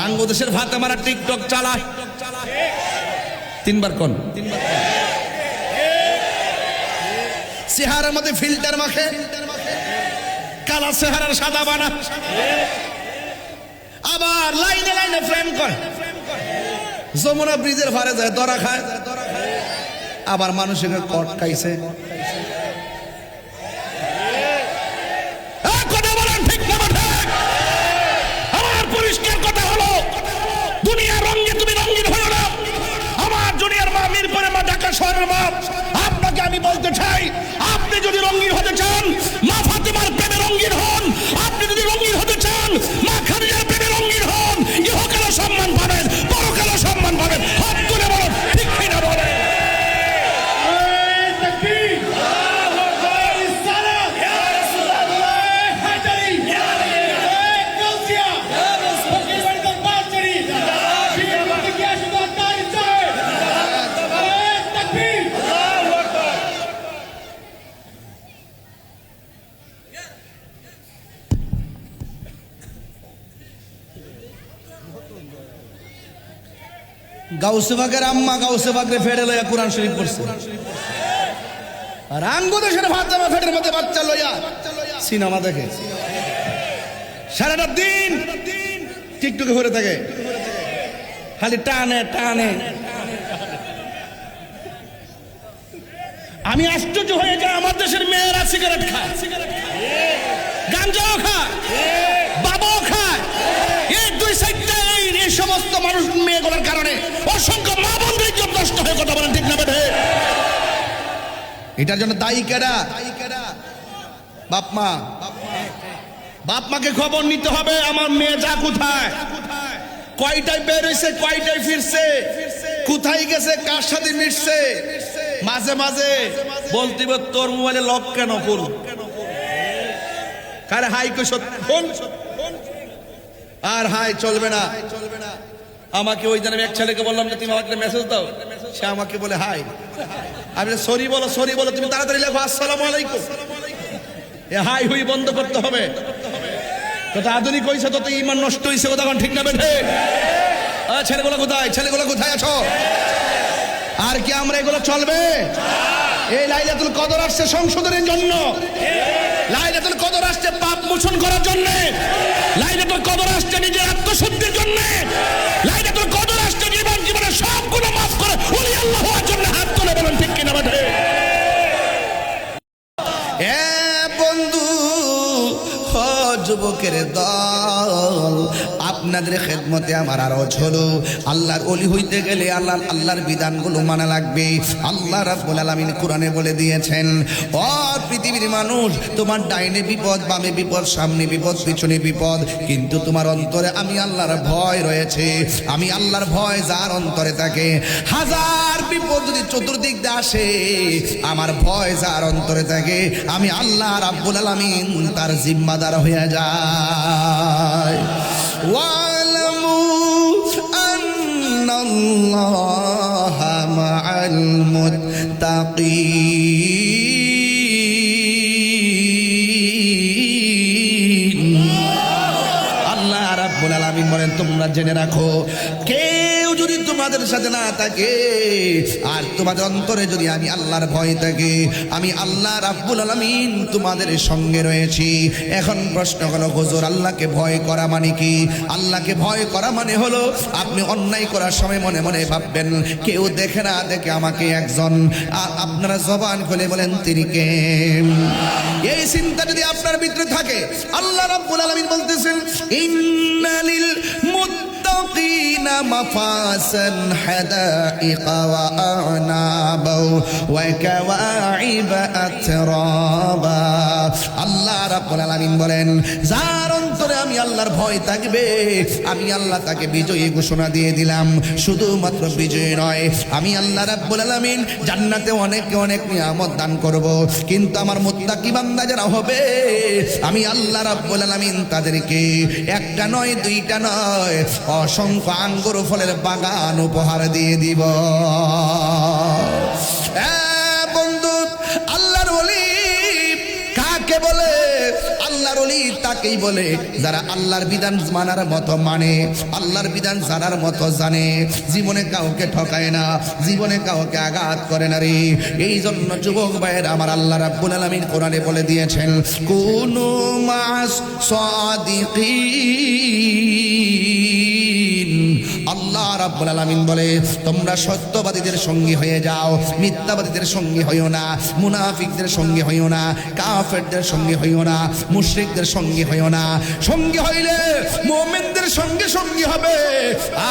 আঙ্গু দেশের ভাতে মারা টিকটক চালায়, তিনবার কোন চেহারার মধ্যে ফিল্টার মাখে, কালা চেহারার সাদা বানা, আবার লাইনে লাইনে ফ্রেম করে, যমুনা ব্রিজের ভারে যায় দরা খায়, আবার মানুষের কট খাইছে। কথা বলেন ঠিক না ঠিক? আমার পরিষ্কার কথা হলো, দুনিয়ার রঙে তুমি রঙিন হয়ে না। আমার জুনিয়র মা, মিরপুরের মা, ঢাকা শহরের মা, আপনাকে আমি বলতে চাই, আপনি যদি রঙিন হতে চান, মা ফাতেমার প্রেমে রঙিন হন। আপনি যদি রঙিন হতে চান, মা খাদিজার প্রেমে রঙিন হন। ইহকালে সম্মান পাবেন, পরকালে সম্মান পাবেন। হাত তুলে বলুন ঠিক কিনা বলেন। গাউসে বাগের আম্মা গাউসে বাগরে ফেড়ে লইয়া কোরআন শরীফ পড়ছে, আর আঙ্গু দেশের ফাতেমা ফেটের মধ্যে বাচ্চা লইয়া সিনেমা দেখে, সারাটা দিন টিকটকে ঘুরে থাকে, খালি টানে টানে। আমি আশ্চর্য হয়ে যাই, আমার দেশের মেয়েরা সিগারেট খায়, গাঞ্জাও খায়, বাবাও খায়। এই দুই সাইডটা এই সমস্ত মানুষ মেয়েগুলোর কারণে অসংখ্য মা বোনদের ইজ্জত নষ্ট হয়ে, কথা বলেন ঠিক না বেঠে? এটার জন্য দায়ী কেডা? বাপ মা। বাপ মাকে খবর নিতে হবে, আমার মেয়ে যা কোথায়, কয়টায় বের হয়েছে, কয়টায় ফিরছে, কোথায় গেছে, কার সাথে মিশছে। মাঝে মাঝে বলতে হবে তোর মোবাইলে লক কেন কোন, কারে হাই কোন, আর হাই চলবে না। আমাকে ওই দিন আমি এক ছেলেকে বললাম যে তুমি আমাকে মেসেজ দাও, সে আমাকে বলে হাই। আমি সরি বলো, সরি বলো, তুমি তাড়াতাড়ি লেখো আসসালামু আলাইকুম। এ হাই হুই বন্ধ করতে হবে। তত আধুনিক হয়েছে, তত ইমান নষ্ট হয়েছে, কথা ঠিক না বেঠে? ছেলেগুলো কোথায়, ছেলেগুলো কোথায় আছো? আর কি আমরা এগুলো চলবে? এই লাইলাতুল কদর আসছে সংশোধনের জন্য, লাইলাতুল কদর আসছে পাপ মোচন করার জন্য, লাইলাতুল কদর আসছে নিজের আত্মশুদ্ধির জন্য, লাইলাতুল কদর আসছে জীবনের সবগুলো মাফ করে ওলি আল্লাহ হওয়ার জন্য। হাত তুলে বলেন ঠিক কিনা বেঠে? বন্ধু যুবকের দল, আপনাদের খেদমতে আমার আরজ হলো, আল্লাহর ওলি হইতে গেলে আল্লাহর বিধানগুলো মানা লাগবে। আল্লাহ রাব্বুল আলামিন কোরআনে বলে দিয়েছেন, ও পৃথিবীর মানুষ, তোমার ডাইনে বিপদ, বামে বিপদ, সামনে বিপদ, পিছনে বিপদ, কিন্তু তোমার অন্তরে আমি আল্লাহর ভয় রয়েছে। আমি আল্লাহর ভয় যার অন্তরে থাকে, হাজার বিপদ যদি চতুর্দিক দিয়ে আসে, আমার ভয় যার অন্তরে থাকে, আমি আল্লাহ রাব্বুল আলামিন তার জিম্মাদার হয়ে যায়। ওয়ালামু আন্নাল্লাহা মাআল মুত্তাকিন। আল্লাহ রাব্বুল আলামিন বলেন, তোমরা জেনে রাখো, কেউ যদি তোমাদের সাথে না থাকে, আর তোমাদের অন্তরে যদি আমি আল্লাহর ভয় থাকে, আমি আল্লাহ রাব্বুল আলামিন তোমাদের সঙ্গে রয়েছি। এখন প্রশ্ন হলো, হুজুর আল্লাহকে ভয় করা মানে কি? আল্লাহকে ভয় করা মানে হলো, আপনি অন্যায় করার সময় মনে মনে ভাববেন কেউ দেখে না দেখে আমাকে একজন, আপনারা জবান খুলে বলেন তিনি কে? এই চিন্তা যদি আপনার ভিতরে থাকে, আল্লাহ রাব্বুল আলামিন বলতেছেন, ইন্নালিল মুত্তাকিনা মাফাসান হাদাইকা ওয়া আ'নাবা ওয়া কাওয়াইবা আতরাবা। আল্লাহ রাব্বুল আলামিন বলেন, যার অন্তরে আমি আল্লাহর ভয় থাকবে, আমি আল্লাহ তাকে বিজয়ী ঘোষণা দিয়ে দিলাম। শুধুমাত্র বিজয়ী নয়, আমি আল্লাহ রাব্বুল আলামিন জান্নাতে অনেক অনেক নিয়ামত দান করব, কিন্তু আমার মুত্তাকি বান্দা যারা হবে, আমি আল্লাহ রাব্বুল আলামিন তাদেরকে একটা নয়, দুইটা নয়, অসংখ্য আঙ্গুর ফলের বাগান উপহার দিয়ে দিব। বন্ধু, আল্লাহর ওলি কাকে বলে? আল্লাহ আল্লাহর ওলি তাকেই বলে যারা আল্লাহর বিধান মানার মতো মানে, আল্লাহর বিধান জানার মতো জানে, জীবনে কাউকে ঠকায় না, জীবনে কাউকে আঘাত করে না রে। এই জন্য যুবক ভাইয়ের আমার আল্লাহ রাব্বুল আলামিন কোরআনে বলে দিয়েছেন কুনু মাস সাদিকিন। আল্লাহ রাব্বুল আলামিন বলে তোমরা সত্যবাদীদের সঙ্গী হয়ে যাও, মিথ্যাবাদীদের সঙ্গী হইও না, মুনাফিকদের সঙ্গী হইও না, কাফেরদের সঙ্গী হইও না, মুশরিকদের সঙ্গী হইও না। সঙ্গী হইলে মুমিনদের সঙ্গে সঙ্গী হবে,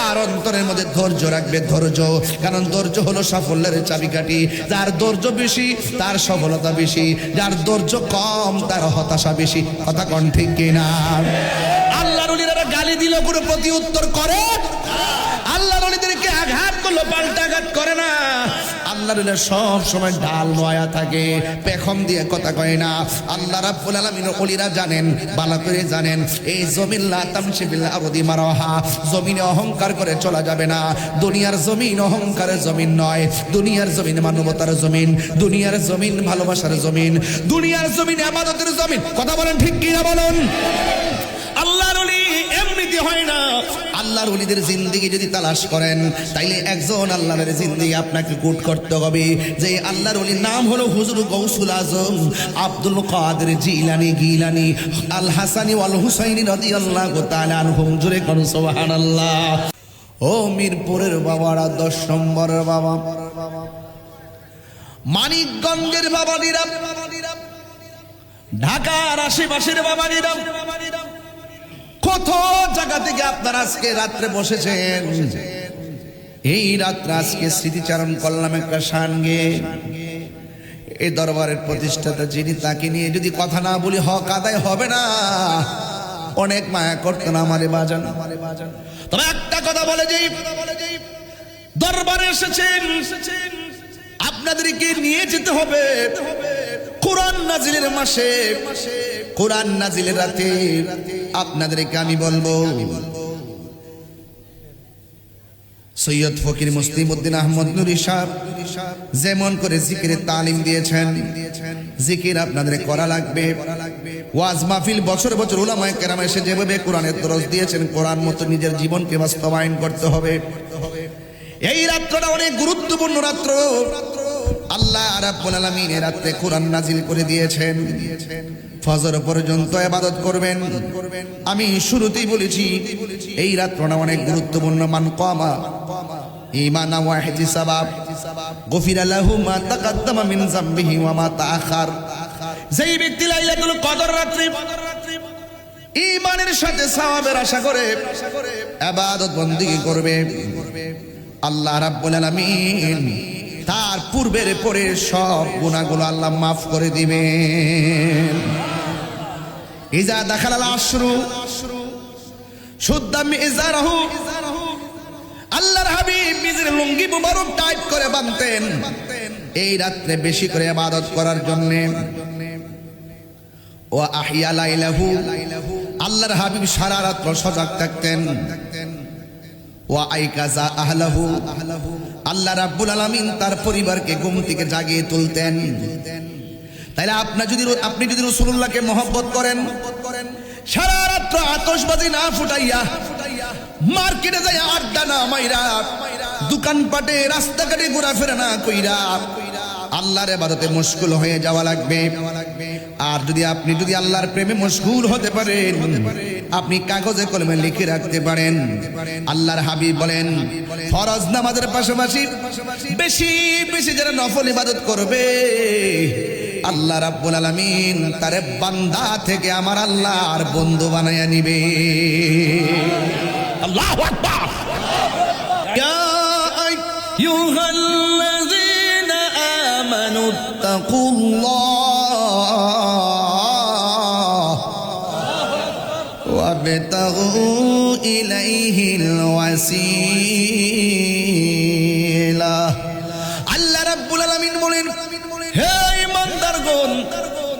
আর অন্তরের মধ্যে ধৈর্য রাখবে, ধৈর্য। কারণ ধৈর্য হলো সাফল্যের চাবিকাঠি। যার ধৈর্য বেশি তার সফলতা বেশি, যার ধৈর্য কম তার হতাশা বেশি। কথা কোন ঠিক কিনা? আল্লাহর ওলিরা গালি দিল কোনো প্রতি উত্তর করে? আল্লাহর ওলিদেরকে আঘাত করলো পাল্টা আঘাত করে না। আল্লাহর ওলিরা সব সময় ডাল নয়া থাকে, পেখম দিয়ে কথা কয় না। আল্লাহ রাব্বুল আলামিন ওলিরা জানেন, ভালো করে জানেন, এই জমিন লা তামশি বিল আরদি মারাহা, জমিনে অহংকার করে চলা যাবে না। দুনিয়ার জমিন অহংকারের জমিন নয়, দুনিয়ার জমিন মানবতার জমিন, দুনিয়ার জমিন ভালোবাসার জমিন, দুনিয়ার জমিন ইবাদতের জমিন। কথা বলেন ঠিক কি না বলেন? আল্লাহর ওলি এমনিতে হয় না। আল্লাহর ওলিদের জিন্দেগি যদি তালাশ করেন তাইলে একজন আল্লাহর জিন্দেগি আপনাকে গুড করতে হবে। যে আল্লাহর ওলির নাম হলো হুজুর গৌসুল আজম আব্দুল কাদের জিলানী গিলানী আল হাসানি ওয়াল হুসাইনি রাদিয়াল্লাহু তাআলা আনহুম। জোরে কোন সুবহানাল্লাহ। ও মিরপুরের বাবারা, 10 নম্বরের বাবা, মানিকগঞ্জের বাবানিরা, ঢাকার আশেপাশের বাবানিরা, কত জায়গা থেকে আপনারা আজকে রাত্রে বসেছেন। এই রাত্রে আজকে স্মৃতিচারণ করলাম একটা শানগে। এই দরবারের প্রতিষ্ঠাতা যিনি, তাকে নিয়ে যদি কথা না বলি হক আদায় হবে না। অনেক মায়া করতেন আমারে বাজান। তবে একটা কথা বলে যে দরবারে এসেছেন, আপনাদেরকে নিয়ে যেতে হবে কোরআন নাজিলের মাসে, কোরআন নাজিলের রাতে। আপনাদেরকে আমি বলবো সৈয়দ ফকির মুসলিম উদ্দিন আহমদ নুরি সাহেব যেমন করে জিকিরের তালিম দিয়েছেন, জিকির আপনাদের করা লাগবে। ওয়াজ মাহফিল বছর বছর উলামায়ে কেরাম এসে যেভাবে কোরআনের দরস দিয়েছেন, কোরআন মতো নিজের জীবনকে বাস্তবায়ন করতে হবে। এই রাত্রটা অনেক গুরুত্বপূর্ণ রাত্র। আল্লাহ রাব্বুল আলামিন এই রাতে কোরআন নাজিল করে দিয়েছেন। ফজর পর্যন্ত ইবাদত করবেন। আমি শুরুতেই বলেছি এই রাতটা অনেক গুরুত্বপূর্ণ। মান কামা ঈমানা ওয়া ইহতিসাবা গফিরা লাহু মা তাকাদ্দামা মিন যামবিহি ওয়া মা তাআখার। যেই ব্যক্তি লাইলাতুল কদর রাত্রি ঈমানের সাথে সওয়াবের আশা করে ইবাদত বندگی করবে, আল্লাহ রাব্বুল আলামিন তার পূর্বের পরে সব গুনাহগুলো আল্লাহ মাফ করে দিবেন। ইজা দাখালাল আশরু শুদ্দা মিজারহু। আল্লাহর হাবিব নিজের লুঙ্গি মুবারক টাইট করে বাঁধতেন এই রাত্রে বেশি করে ইবাদত করার জন্য। ওয়া আহইয়া লাইলাহু, আল্লাহর হাবিব সারা রাত সজাগ থাকতেন। ওয়া আইকাজা আহলাহু, আল্লাহ রাব্বুল আলামিন তার পরিবারকে ঘুম থেকে জাগিয়ে তুলতেন। তাইলে আপনি যদি রাসূলুল্লাহকে মহব্বত করেন, সারা রাত আতশবাজি না ফুটাইয়া, মার্কেটে যায় আড্ডা না মাইরা, দোকানপাটে রাস্তাঘাটে ঘোরাফেরা না কইরা আল্লাহর ইবাদতে মশগুল হয়ে যাওয়া লাগবে। আর আপনি যদি আল্লাহর প্রেমে মশগুল হতে পারেন, আপনি কাগজে কলমে লিখে রাখতে পারেন। আল্লাহর হাবিব বলেন ফরজ নামাজের পাশাপাশি বেশি বেশি যারা নফল ইবাদত করবে, আল্লাহ রাব্বুল আলামিন তার বান্দা থেকে আমার আল্লাহর বন্ধু বানায়া নিবে। আল্লাহু আকবার। ইয়া আইয়ুহাল্লাযীনা আমানু তাকুল্লাহ ওয়াবতাগু ইলাইহিল ওয়াসিলা। আল্লাহ রাব্বুল আলামিন বলেন, হে ইমানদারগণ,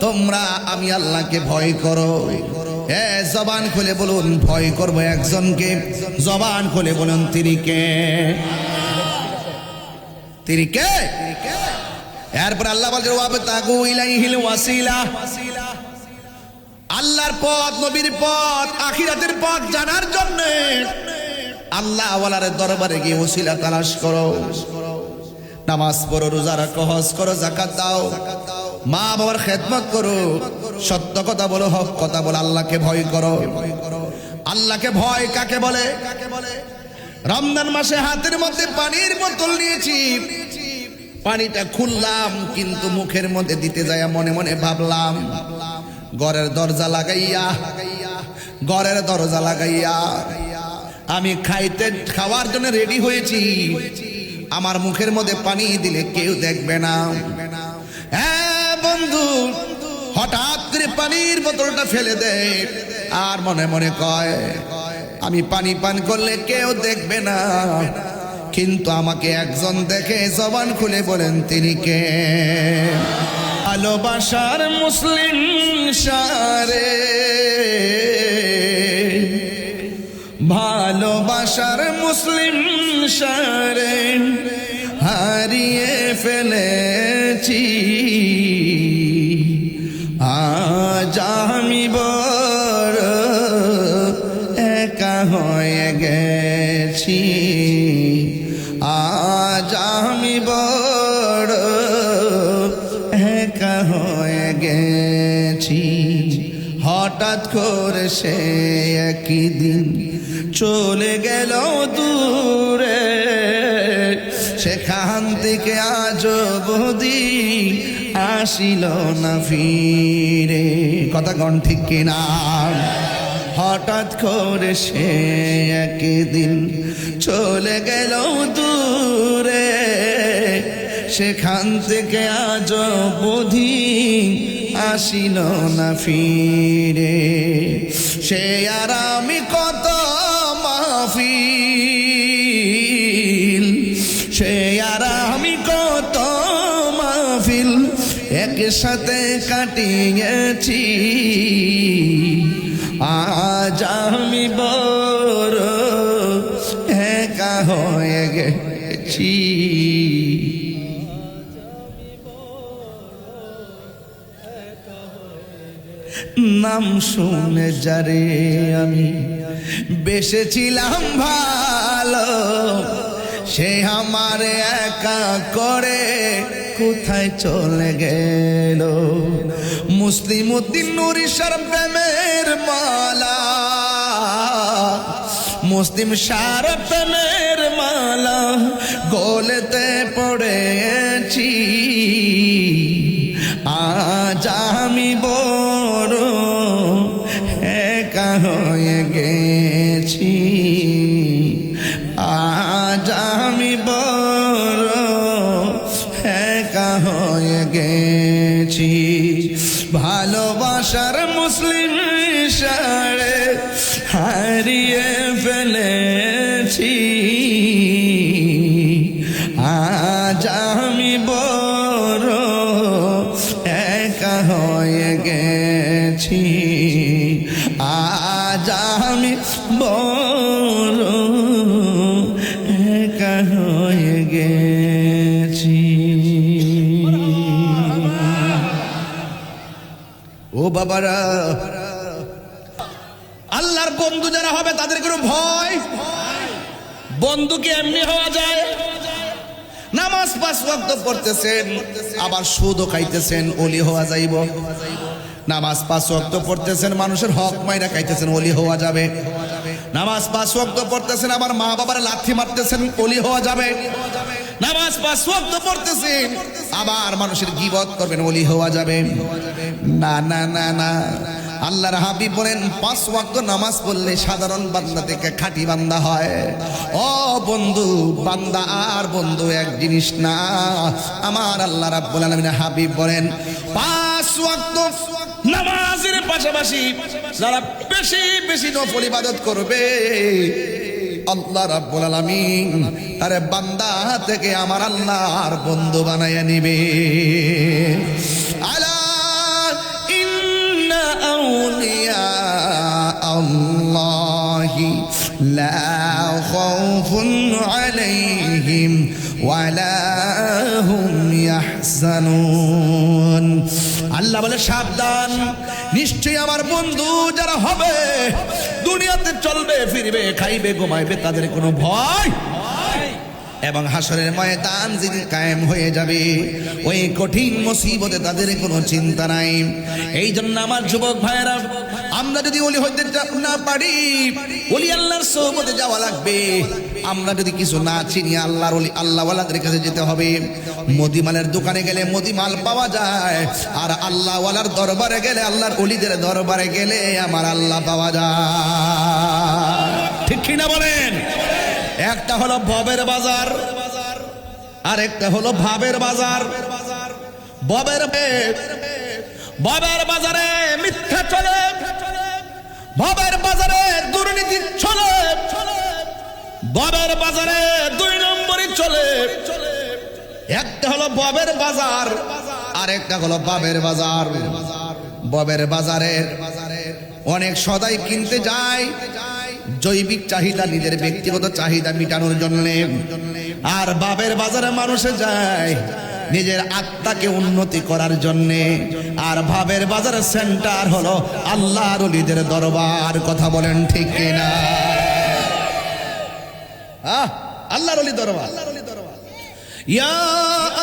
তোমরা আমি আল্লাহকে ভয় করো। জবান খুলে বলুন ভয় করবো একজনকে। জবান খুলে বলুন তিনি কে? তিনি কে? এরপর আল্লাহ বলছেন ওয়াবতাগু ইলাইহিল ওয়াসিলা, আল্লাহর পথ, নবীর পথ, আখিরাতের পথ জানার জন্য আল্লাহ ওয়ালার দরবারে গিয়ে ওসিলা তালাশ করো। নামাজ পড়ো, রোজা রাখো, হজ করো, যাকাত দাও, মা বাবার খেদমত করো, সত্য কথা বলো, হক কথা বলো, আল্লাহকে ভয় করো। আল্লাহকে ভয় কাকে বলে? রমজান মাসে হাতের মধ্যে পানির বোতল নিয়েছি, পানিটা খুললাম, কিন্তু মুখের মধ্যে দিতে যায় মনে মনে ভাবলাম ঘরের দরজা লাগাইয়া আমি খাওয়ার জন্য রেডি হয়েছি, আমার মুখের মধ্যে পানি দিলে কেউ দেখবে না। হ্যাঁ বন্ধু, হঠাৎ করে পানির বোতলটা ফেলে দেয় আর মনে মনে কয় আমি পানি পান করলে কেউ দেখবে না, কিন্তু আমাকে একজন দেখে জবান খুলে বলেন তিনি কে? ভালোবাসার মুসলিম সারে, ভালোবাসার মুসলিম সারে হারিয়ে ফেলেছি, আজ আমি বড় একা হয়ে গেছি, আজ আমি বড় একা হয়ে গেছি। হঠাৎ করে সে একই দিন চলে গেল দূরে, সেখান থেকে আজ অবধি আসিল না ফিরে। কথা গণ ঠিক কিনা? হঠাৎ করে সে একদিন চলে গেল দূরে, সেখান থেকে আজ অবধি আসিল না ফিরে। সে আর আমি কত মাহফিল, সে আর আমি কত মাহফিল একসাথে কাটিয়েছি, আজ আমি বড় একা হয়ে গেছি। নাম শুনে যারে আমি বেসেছিলাম ভালো, সে আমার একা করে কোথায় চলে গেল। মুসলিম উদ্দিন নুরিশার প্রেমের মালা, মুসলিম সার প্রেমের মালা গলেতে পড়েছি, আজ আমি বড় একা হয়ে গেছি, আজ আমি বড় একা হয়ে গেছি। ভালোবাসার মুসলিম সারে হারিয়ে ফেলেছি, আজ আমি বড় একা হয়ে গেছি, আজ আমি বড় একা হয়ে গেছি। ও বাবারা, আল্লাহর বন্ধু যারা হবে তাদের কোনো ভয়? বন্ধু কি এমনি হওয়া যায়? নামাজ 5 ওয়াক্ত পড়তেছেন আবার সুদও খাইতেছেন, ওলি হওয়া যাইব? নামাজ 5 ওয়াক্ত পড়তেছেন, মানুষের হক মাইরা খাইতেছেন, ওলি হওয়া যাবে? নামাজ 5 ওয়াক্ত পড়তেছেন আবার মা বাবার লাথি মারতেছেন, ওলি হওয়া যাবে? নামাজ 5 ওয়াক্ত পড়তেছেন আবার মানুষের গীবত করবেন, ওলি হওয়া যাবে? না না না না। আল্লাহর হাবিব বলেন 5 ওয়াক্ত নামাজ পড়লে সাধারণ বান্দা থেকে খাঁটি বান্দা হয়। ও বন্ধু, বান্দা আর বন্ধু এক জিনিস না। আমার আল্লাহ রাব্বুল আলামিন হাবিব বলেন 5 ওয়াক্ত নামাজের পাশাপাশি যারা বেশি বেশি নফল ইবাদত করবে, আল্লাহ রাব্বুল আলামিন আরে বান্দা থেকে আমার আল্লাহর বন্ধু বানায়া নিবে। আলা ইন্না আউলিয়া আল্লাহি লা খাউফুন আলাইহিম ওয়ালা হুম ইয়াহজানুন। আল্লাহ বলে সাবধান, নিশ্চয়ই আমার বন্ধু যারা হবে দুনিয়াতে চলবে ফিরবে খাইবে ঘুমাইবে তাদের কোনো ভয় এবং হাসরের ময়দান যিনি কায়েম হয়ে যাবে ওই কঠিন মুসিবতে তাদের কোনো চিন্তা নাই। এই জন্য আমার যুবক ভাইয়েরা, আমরা যদি ওলি হইতে না পারি, ওলি আল্লাহর সোহবতে যাওয়া লাগবে। আমরা যদি কিছু না চিনি, আল্লাহর ওলি আল্লাহওয়ালাদের কাছে যেতে হবে। মুদিমালের দোকানে গেলে মুদিমাল পাওয়া যায়, আর আল্লাহওয়ালার দরবারে গেলে, আল্লাহর ওলিদের দরবারে গেলে আমার আল্লাহ পাওয়া যায়। ঠিক কিনা বলেন? একটা হলো ভবের বাজার, আর একটা হলো ভাবের বাজার। ভবের বাজারে মিথ্যা চলে, ভবের বাজারে দুর্নীতি চলে, ভবের বাজারে 2 নম্বরই চলে। একটা হলো ভবের বাজার, আর একটা হলো ভাবের বাজার। ভবের বাজারে অনেক সদাই কিনতে যায় জৈবিক চাহিদা, নিজের ব্যক্তিগত চাহিদা মেটানোর জন্য। আর ভাবের বাজারে মানুষে যায় নিজের আত্মাকে উন্নতি করার জন্য। আর ভাবের বাজারের সেন্টার হলো আল্লাহর ওলিদের দরবার। কথা বলেন ঠিক কিনা? আল্লাহর ওলি দরবার। ইয়া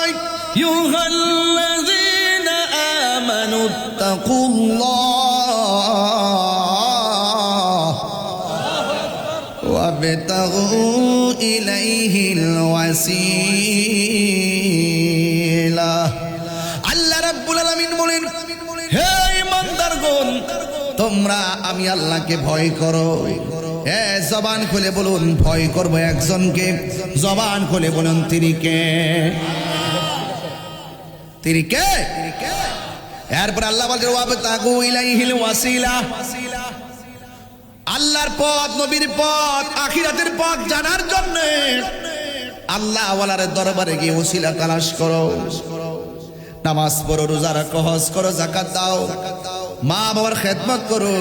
আইয়ুহাল্লাযীনা আমানুত্তাকুল্লাহ ওয়াবতাগু ইলাইহিল ওয়াসিলা। আল্লাহ রাব্বুল আলামিন বলেন, হে ঈমানদারগণ, তোমরা আমি আল্লাহকে ভয় করো। জবান খুলে বলুন, ভয় করব একজনকে। জবান খুলে বলুন, তিনি কে? তিনি কে? এরপর আল্লাহ বলেন, ওয়াবতাগু ইলাইহিল ওয়াসিলা। আল্লাহর পথ, নবীর পথ, আখিরাতের পথ জানার জন্য আল্লাহ ওয়ালার দরবারে গিয়ে ওসিলা তালাশ করো। নামাজ পড়ো, রোজা রাখো, হজ করো, যাকাত দাও, মা বাবার খেদমত করো,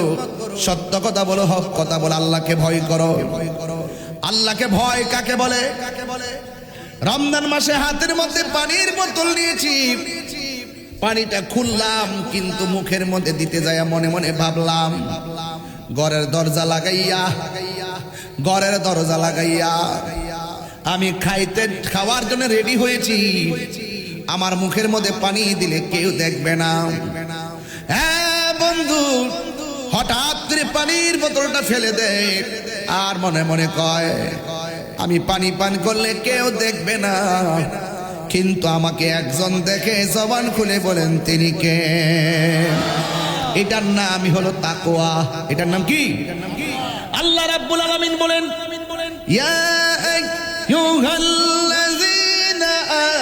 সত্য কথা বলো, হক কথা বলো, আল্লাহকে ভয় করো। আল্লাহকে ভয় কাকে বলে? রমজান মাসে হাতের মধ্যে পানির বোতল নিয়েছি, পানিটা খুললাম, কিন্তু মুখের মধ্যে দিতে যায় মনে মনে ভাবলাম, ঘরের দরজা লাগাইয়া আমি খাওয়ার জন্য রেডি হয়েছি। আমার মুখের মধ্যে পানি দিলে কেউ দেখবে না। হ্যাঁ বন্ধু, হঠাৎ করে পানির বোতলটা ফেলে দেয়, আর মনে মনে কয় আমি পানি পান করলে কেউ দেখবে না, কিন্তু আমাকে একজন দেখে। জবান খুলে বলেন, তিনি কে? এটার নামই হলো তাকওয়া। এটার নাম কি? আল্লাহ রাব্বুল আলামিন বলেন, ইয়া আইয়ুহাল্লাযীনা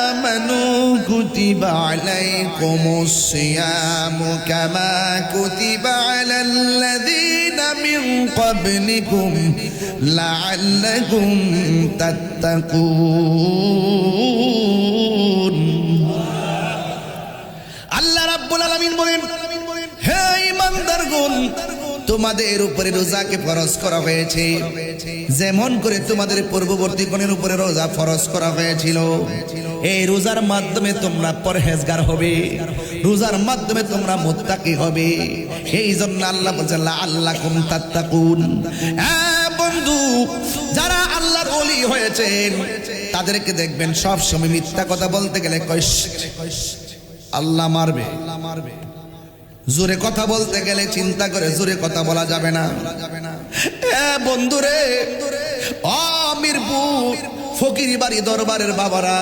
আমানু কুতিবা আলাইকুমুস সিয়ামু কামা কুতিবা আলাল্লাযীনা মিন ক্বাবলিকুম লাআল্লাকুম তাত্তাকুন। আল্লাহ রাব্বুল আলামিন বলেন, হে ঈমানদারগণ, তোমাদের উপরে রোজাকে ফরজ করা হয়েছে যেমন করে তোমাদের পূর্ববর্তী গণের উপরে রোজা ফরজ করা হয়েছিল। এই রোজার মাধ্যমে তোমরা পরহেজগার হবে, রোজার মাধ্যমে তোমরা মুত্তাকি হবে। এই জন্য আল্লাহ বলেন, লাআল্লাকুম তাত্তাকুন। হ্যাঁ বন্ধু, যারা আল্লাহর ওলি হয়েছেন তাদেরকে দেখবেন সব সময় মিথ্যা কথা বলতে গেলে আল্লাহ মারবে। জোরে কথা বলতে গেলে চিন্তা করে জোরে কথা বলা যাবে না। বন্ধুরে, মিরপুর ফকিরি বাড়ি দরবারের বাবারা,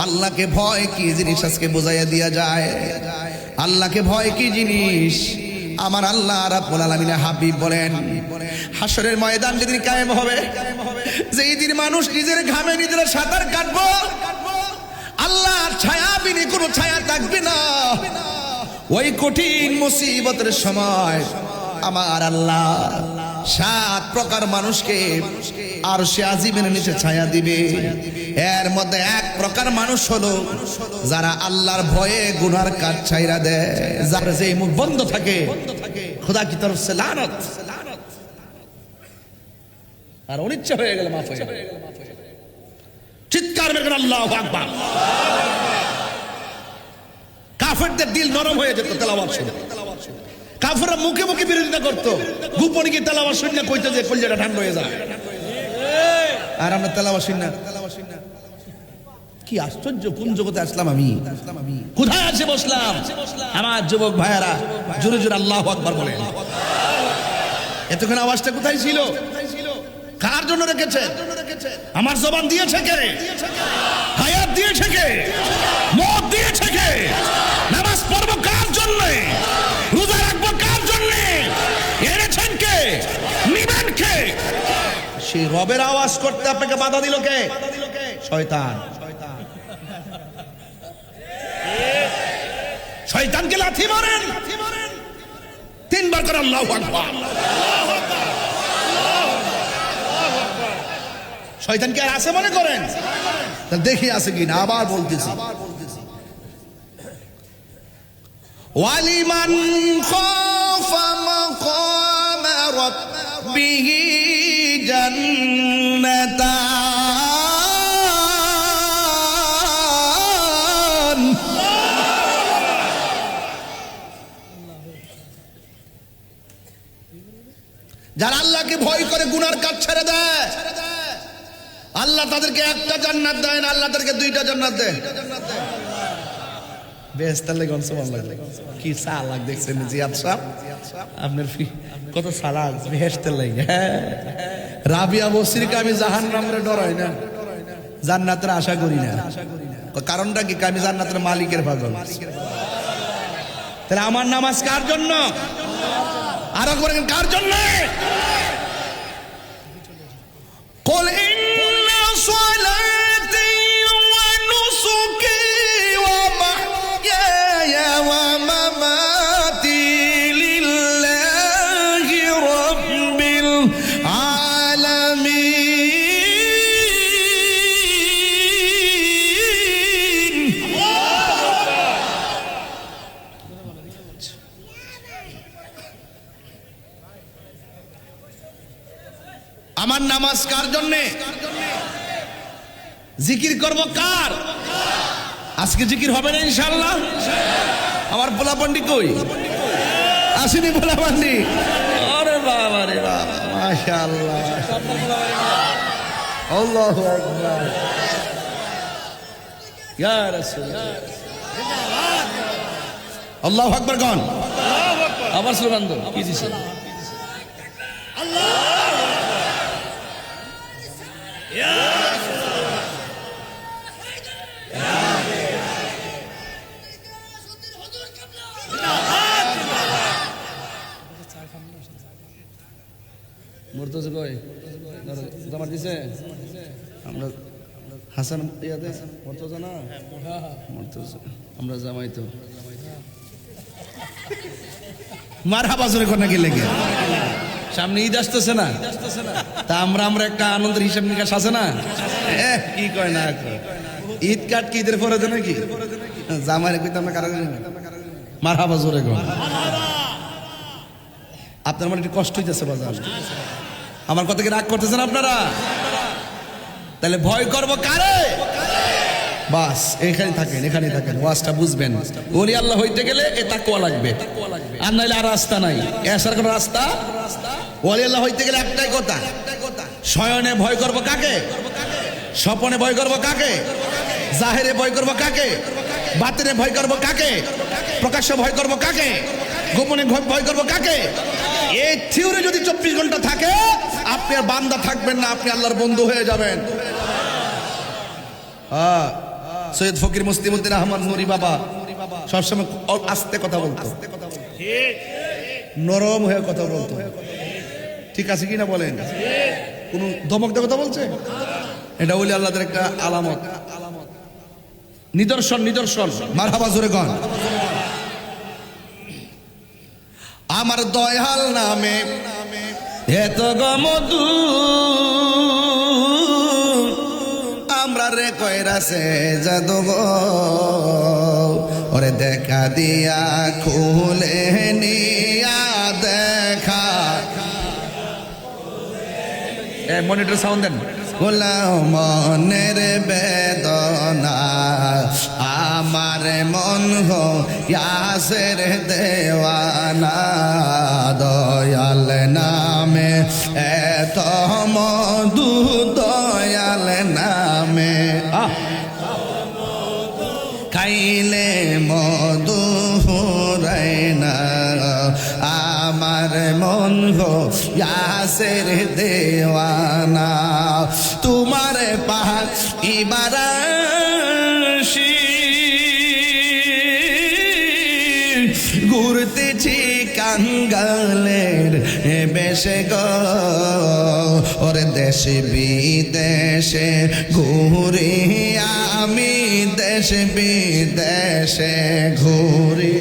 আল্লাহকে ভয় কি জিনিস আজকে বোঝাইয়া দিয়া যায়। আল্লাহকে ভয় কি জিনিস আমার আল্লাহ রাব্বুল আলামিন হাবিব বলেন, হাসরের ময়দান যেদিন কায়েম হবে, যেই দিন মানুষ নিজের ঘামে নিজের সাঁতার কাটবো, আল্লাহর ছায়া বিনে কোনো ছায়া থাকবে না। ওই কঠিন মুসিবতের সময় আমার আল্লাহ 7 প্রকার মানুষকে আরশে আজিমের নিচে ছায়া দিবে। এর মধ্যে 1 প্রকার মানুষ হলো যারা আল্লাহর ভয়ে গুনার কাজ ছাইরা দেয়, যার যে মুখ বন্ধ থাকে খোদা কি তরফ সে লানত, আর অনিচ্ছা হয়ে গেলে মাফ হয়ে যাবে। চিৎকার মেরে আল্লাহু আকবার। কাফেরদের দিল নরম হয়ে যেত তেলাওয়াত শুনে। কাফেররা মুখে মুখে বিরোধিতা করতো, গোপনে কি তেলাওয়াত শুননা কইতে যে কলজাটা ঠান্ডা হয়ে যায়। আর আমরা তেলাওয়াত শুননা, কি আশ্চর্য, কোন জগতে আসলাম আমি, কোথায় আছে বসলাম। আমার যুবক ভাইয়ারা জোরে জোরে আল্লাহু আকবার বলেন। এতক্ষণ আওয়াজটা কোথায় ছিল? কার জন্য রেখেছেন? আমার জবান দিয়েছে কে? হায়াত দিয়েছে কে? মত দিয়েছে কে? নামাজ পড়ব কার জন্য? রোজা রাখবো কার জন্য? এনেছেন কে? নিবেন কে? সেই রবের আওয়াজ করতে আপনাকে বাধা দিল কে? শয়তান। শয়তানকে লাথি মারেন, তিনবার করে আল্লাহু আকবার। শয়তান কি আর আছে মনে করেন? দেখি আছে কিনা, আবার বলতেছি। ওয়ালিমান খাফা মাকাম রাব্বিহি জান্নাতান। যারা আল্লাহকে ভয় করে গুনার কাজ ছেড়ে দেয়, আল্লাহ তাদেরকে একটা জান্নাত দেয় না, আল্লাহ তাদেরকে দুইটা জান্নাত দেয়। বেহেশতের লাগি সুবহানাল্লাহ। কি সালাক দেখছেন জিয়াদ সাহেব, আপনার কত সালাক বেহেশতের লাগি। রাবিয়া বসরিকে আমি জাহান্নামের ডরাই না, জান্নাতের আশা করি না। কারণটা কি? আমি জান্নাতের মালিকের পাগল। তাহলে আমার নামাজ কার জন্য? আর একবার কার জন্য? قل إن صلاتي ونسكي ومحياي ومماتي لله رب العالمين. আমার নামাজ কার জন্যে? জিকির করব কার? আজকে জিকির হবে না ইনশাআল্লাহ। আমার পোলাপান্ডি কই? আসেনি পোলাপান্ডি? আরে বাবা রে বাবা, মাশাআল্লাহ, আল্লাহু আকবার, ইয়া রাসূলুল্লাহ, আল্লাহু আকবার গান। আবার স্লোগান দাও, কি দিছেন? আল্লাহ মুর্তজা কই জামাত দিছে? আমরা হাসান ইয়াদে মুর্তজা না, মুর্তজা আমরা জামাই তো মারহাবা জোরে কোন কি লেগে। সামনে ঈদ আসতেছে না, তা আমরা একটা আনন্দের হিসাব নিকাশ আছে না? কি কয় না ঈদ কাট কি ঈদের পরে দেয় নাকি? জামাই কইতে আমরা কারণ মারহাবা জোরে কোন। আপনার মানে একটু কষ্ট হইতেছে বাজার, আমার কথা কি রাগ করতেছেন আপনারা? তাহলে ভয় করব কারে? বাস এখানে থাকেন, এখানে থাকেন, ওয়াজটা বুঝবেন। ওলি আল্লাহ হইতে গেলে এ তাকওয়া লাগবে, আর নাইলে আর রাস্তা নাই। এসার কোন রাস্তা? ওলি আল্লাহ হইতে গেলে একটাই কথা, শয়নে ভয় করব কাকে? স্বপনে ভয় করব কাকে? জাহেরে ভয় করব কাকে? বাতিনে ভয় করব কাকে? প্রকাশ্য ভয় করব কাকে? গোপনে ভয় করব কাকে? এই থিওরি যদি 24 ঘন্টা থাকে, আপনি আর বান্দা থাকবেন না, আপনি আল্লাহর বন্ধু হয়ে যাবেন। সৈয়দ ফকির মুসলিমউদ্দিন আহমদ নুরি বাবা সবসময় আস্তে কথা বলতো, নরম হয়ে কথা বলতো। ঠিক আছে কিনা বলেন? কোন ধমক দিয়ে কথা বলছে? এটা ওলি আল্লাহদের একটা আলামত, নিদর্শন, নিদর্শন। মারহাবা জোরে গান। আমার দয়াল নামে এত গমদু আমরা রে কইরাছে জাদু গো, ওরে দেখা দিয়া খুলে নিয়া দেখা। মনিটর সাউন্ড দেন, মনের বেদনা আমার মন হো ইয়াসের দেওয়ানা দয়াল নামে এত মধু দয়াল নামে খাইলে মধু ফুরায় না আমার মন হো ইয়াসের দেওয়ানা তোমার পাহাড় ইবারাশি ঘুরতেছি কাঙ্গালের বেশে গো ওর দেশে বিদেশে ঘুরি আমি দেশ বিদেশে ঘুরি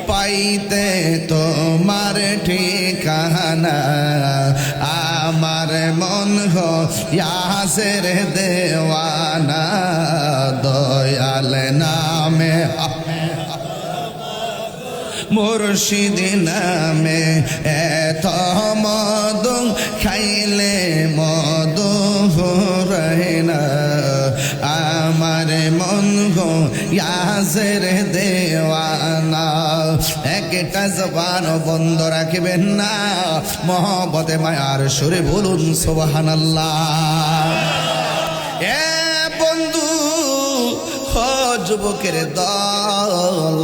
পাইতে তোমার ঠিকানা আমার মন হো ইয়াসের দেওয়ানা দয়াল নামে মুর্শিদ নামে এত মধু খাইলে মধু ফুরায় না আমার মন গো ইয়াসের দেওয়ানা একটা জবান বন্ধ রাখবেন না মহব্বতে মায়ার সুরে বলুন সুবহানাল্লাহ এ বন্ধু যুবকের দল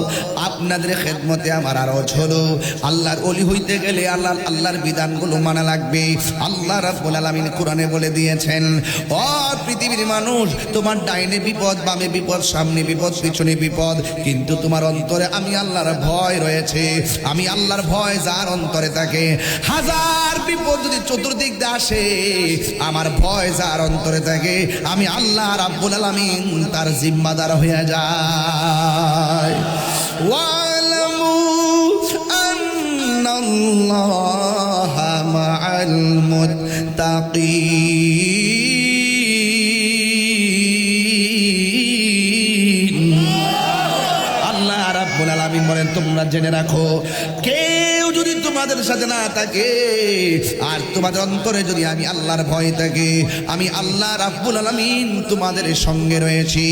আপনাদের খেদমতে আমার আরজ হলো আল্লাহর ওলি হইতে গেলে আল্লাহর বিধানগুলো মানা লাগবে আল্লাহ রাব্বুল আলামিন কোরআনে বলে দিয়েছেন ও পৃথিবীর মানুষ তোমার ডাইনে বিপদ বামে বিপদ সামনে বিপদ পিছনে বিপদ কিন্তু তোমার অন্তরে আমি আল্লাহর ভয় রয়েছে আমি আল্লাহর ভয় যার অন্তরে থাকে হাজার বিপদ যদি চতুর্দিক দিয়ে আসে আমার ভয় যার অন্তরে থাকে আমি আল্লাহ রাব্বুল আলামিন তার জিম্মাদার হয়ে যায় ওয়ালামু আন্নাল্লাহা মাআল মুত্তাকিন আল্লাহ রাব্বুল আলামিন বলেন তোমরা জেনে রাখো কেউ যদি তোমাদের সাথে না থাকে আর তোমাদের অন্তরে যদি আমি আল্লাহর ভয় থাকে আমি আল্লাহ রাব্বুল আলামিন তোমাদের সঙ্গে রয়েছি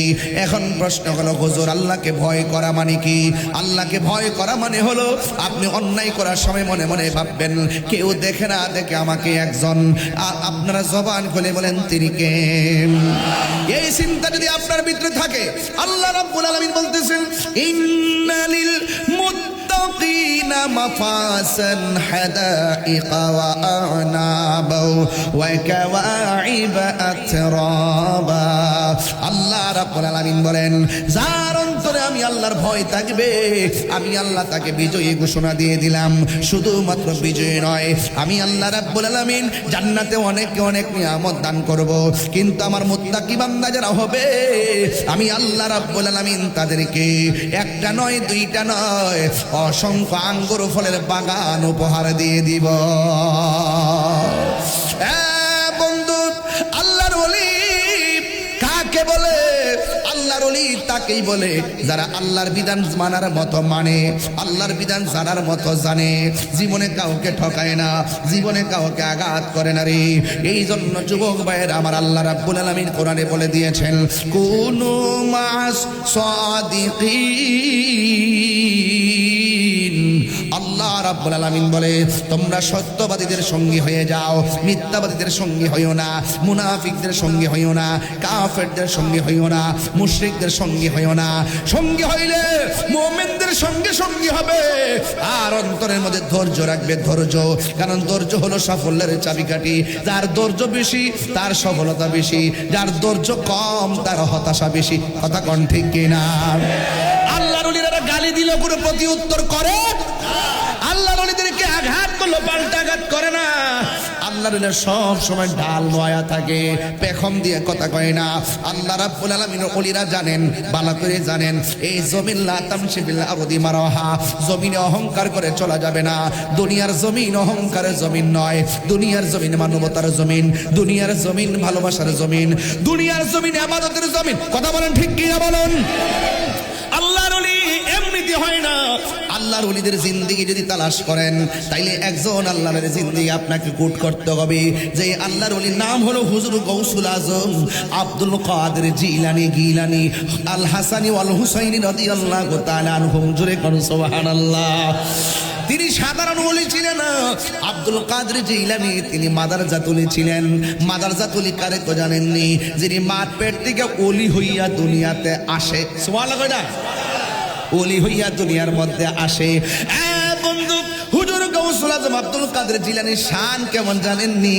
এখন প্রশ্ন হলো হুজুর আল্লাহকে ভয় করা মানে কি আল্লাহকে ভয় করা মানে হলো আপনি অন্যায় করার সময় মনে মনে ভাববেন কেউ দেখে না দেখে আমাকে একজন আপনারা জবান খুলে বলেন তিনি কে এই চিন্তা যদি আপনার ভিতরে থাকে আল্লাহ রাব্বুল আলামিন বলতেছেন ইন্নালিল মুত্তাকিনা মাফাসান হাদাইকা ওয়া আ'নাবা ওয়া কাওয়াইবা আতরাবা আল্লাহ রাব্বুল আলামিন বলেন যার অন্তরে আমি আল্লাহর ভয় থাকবে আমি আল্লাহ তাকে বিজয়ী ঘোষণা দিয়ে দিলাম শুধুমাত্র বিজয়ী নয় আমি আল্লাহ রাব্বুল আলামিন জান্নাতে অনেক অনেক নিয়ামত দান করব কিন্তু আমার মুত্তাকি বান্দা যারা হবে আমি আল্লাহ রাব্বুল আলামিন তাদেরকে একটা নয় দুইটা নয় অসংখ্য আঙ্গুর ফলের বাগান উপহার দিয়ে দিব বন্ধু আল্লাহর ওলি কাকে বলে আল্লাহর ওলি তাকেই বলে যারা আল্লাহর বিধান মানার মতো মানে আল্লাহর বিধান জানার মতো জানে জীবনে কাউকে ঠকায় না জীবনে কাউকে আঘাত করে না রে এই জন্য যুবক ভাইয়ের আমার আল্লাহ রাব্বুল আলামিন কোরআনে বলে দিয়েছেন কুনু মাস সাদিকিন আল্লাহ রাব্বুল আলামিন বলে তোমরা সত্যবাদীদের সঙ্গী হয়ে যাও মিথ্যাবাদীদের সঙ্গী হইও না মুনাফিকদের সঙ্গী হইও না কাফেরদের সঙ্গী হইও না মুশরিকদের সঙ্গী হইও না সঙ্গী হইলে মুমিনদের সঙ্গে সঙ্গী হবে আর অন্তরের মধ্যে ধৈর্য রাখবে ধৈর্য কারণ ধৈর্য হলো সাফল্যের চাবিকাঠি যার ধৈর্য বেশি তার সফলতা বেশি যার ধৈর্য কম তার হতাশা বেশি কথা কোন ঠিক কিনা আল্লাহর ওলিরা গালি দিলে কোনো প্রতি উত্তর করে আল্লাহর ওলিদেরকে আঘাত করলো পাল্টা আঘাত করে না আল্লাহর ওলিরা সব সময় ঢাল নয়া থাকে পেখম দিয়ে কথা কয় না আল্লাহ রাব্বুল আলামিন ওলিরা জানেন ভালো করে জানেন এই জমিন লা তামশি বিল আরদি মারাহা জমিনে অহংকার করে চলা যাবে না দুনিয়ার জমিন অহংকারের জমিন নয় দুনিয়ার জমিন মানবতার জমিন দুনিয়ার জমিন ভালোবাসার জমিন দুনিয়ার জমিন ইবাদতের জমিন কথা বলেন ঠিক কি না বলেন আল্লাহর ওলি এমনি জিন্দিগি হয় না। আল্লাহর ওলিদের জিন্দিগি যদি তালাশ করেন তাইলে একজন আল্লাহর জিন্দিগি আপনাকে কোট করতে হবে, যে আল্লাহর ওলির নাম হলো হুজুর গৌসুল আজম আব্দুল কাদের জিলানী গিলানী আল হাসানি ওয়াল হুসাইনি রাদিয়াল্লাহু তাআলা আনহুম। জোরে করুন সুবহানাল্লাহ। তিনি সাধারণ ওলি ছিলেন না। আব্দুল কাদের জিলানী তিনি মাদারজাতুলি ছিলেন। মাদারজাতুলি কারে তো জানেননি? যিনি মার পেট থেকে ওলি হইয়া দুনিয়াতে আসে। সুবহানাল্লাহ কয় না? ওলি হইয়া দুনিয়ার মধ্যে আসে। বন্ধু, হুজুর গৌসুল আজম আব্দুল কাদের জিলানীর শান কেমন জানেননি?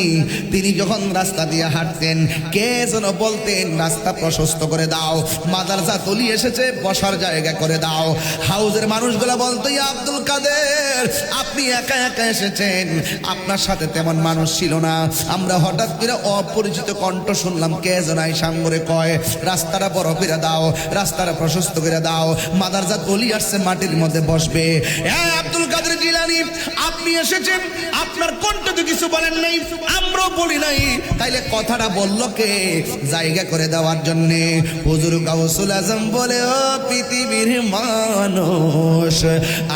তিনি যখন রাস্তা দিয়ে হাঁটতেন কে যেন বলতেন রাস্তা প্রশস্ত করে দাও, মাদারজাতুলি এসেছে বসার জায়গা করে দাও। হাউজের মানুষগুলা বলতো ইয়া আব্দুল কাদের আপনি একা একা এসেছেন, আপনার সাথে তেমন মানুষ ছিল না। আমরা হঠাৎ করে অপরিচিত কণ্ঠ শুনলাম, কে যেন সামনে কয় রাস্তাটা বড় করে দাও, রাস্তাটা প্রশস্ত করে দাও, মাদারজাতুলি আসছে মাটির মধ্যে বসবে। আব্দুল কাদের জিলানী আপনি এসেছেন, আপনার কণ্ঠ তো কিছু বলেন নাই, আমরাও বলি নাই, তাইলে কথাটা বললো কে জায়গা করে দেওয়ার জন্য? হুজুর গাউসুল আজম বলে, ও পৃথিবীর মানুষ,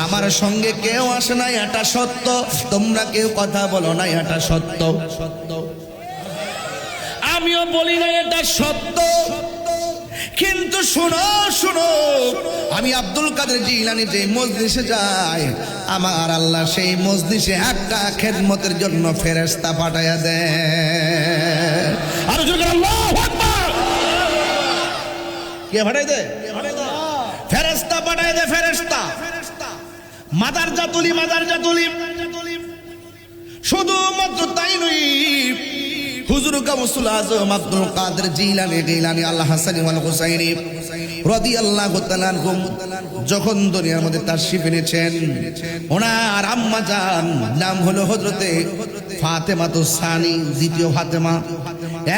আমার সঙ্গে কেউ আসে না এটা সত্য, তোমরা কেউ কথা বলো না এটা সত্য, আমিও বলি না এটা সত্য, কিন্তু শোনো শোনো, আমি আব্দুল কাদের জিলানী যে মজলিসে যাই, আমার আল্লাহ সেই মজলিসে একটা খেদমতের জন্য ফেরেশতা পাঠায়া দেয়। আর জোরে আল্লাহু আকবার। কে পাঠায় দেয়? ফেরেশতা পাঠায় দেয়, ফেরেশতা। মাদারজাতুলি মাদারজাতুলি শুধুমাত্র তাই নয়, হুজুর গাউসুল আজম আব্দুল কাদের জিলানী গিলানী আল হাসানি ওয়াল হুসাইনি রাদিয়াল্লাহু তাআলা আনহুম যখন দুনিয়ার মধ্যে তাশরীফ এনেছেন, ওনার আম্মা জান নাম হলো হযরতে ফাতেমাতুস সানি, দ্বিতীয় ফাতেমা।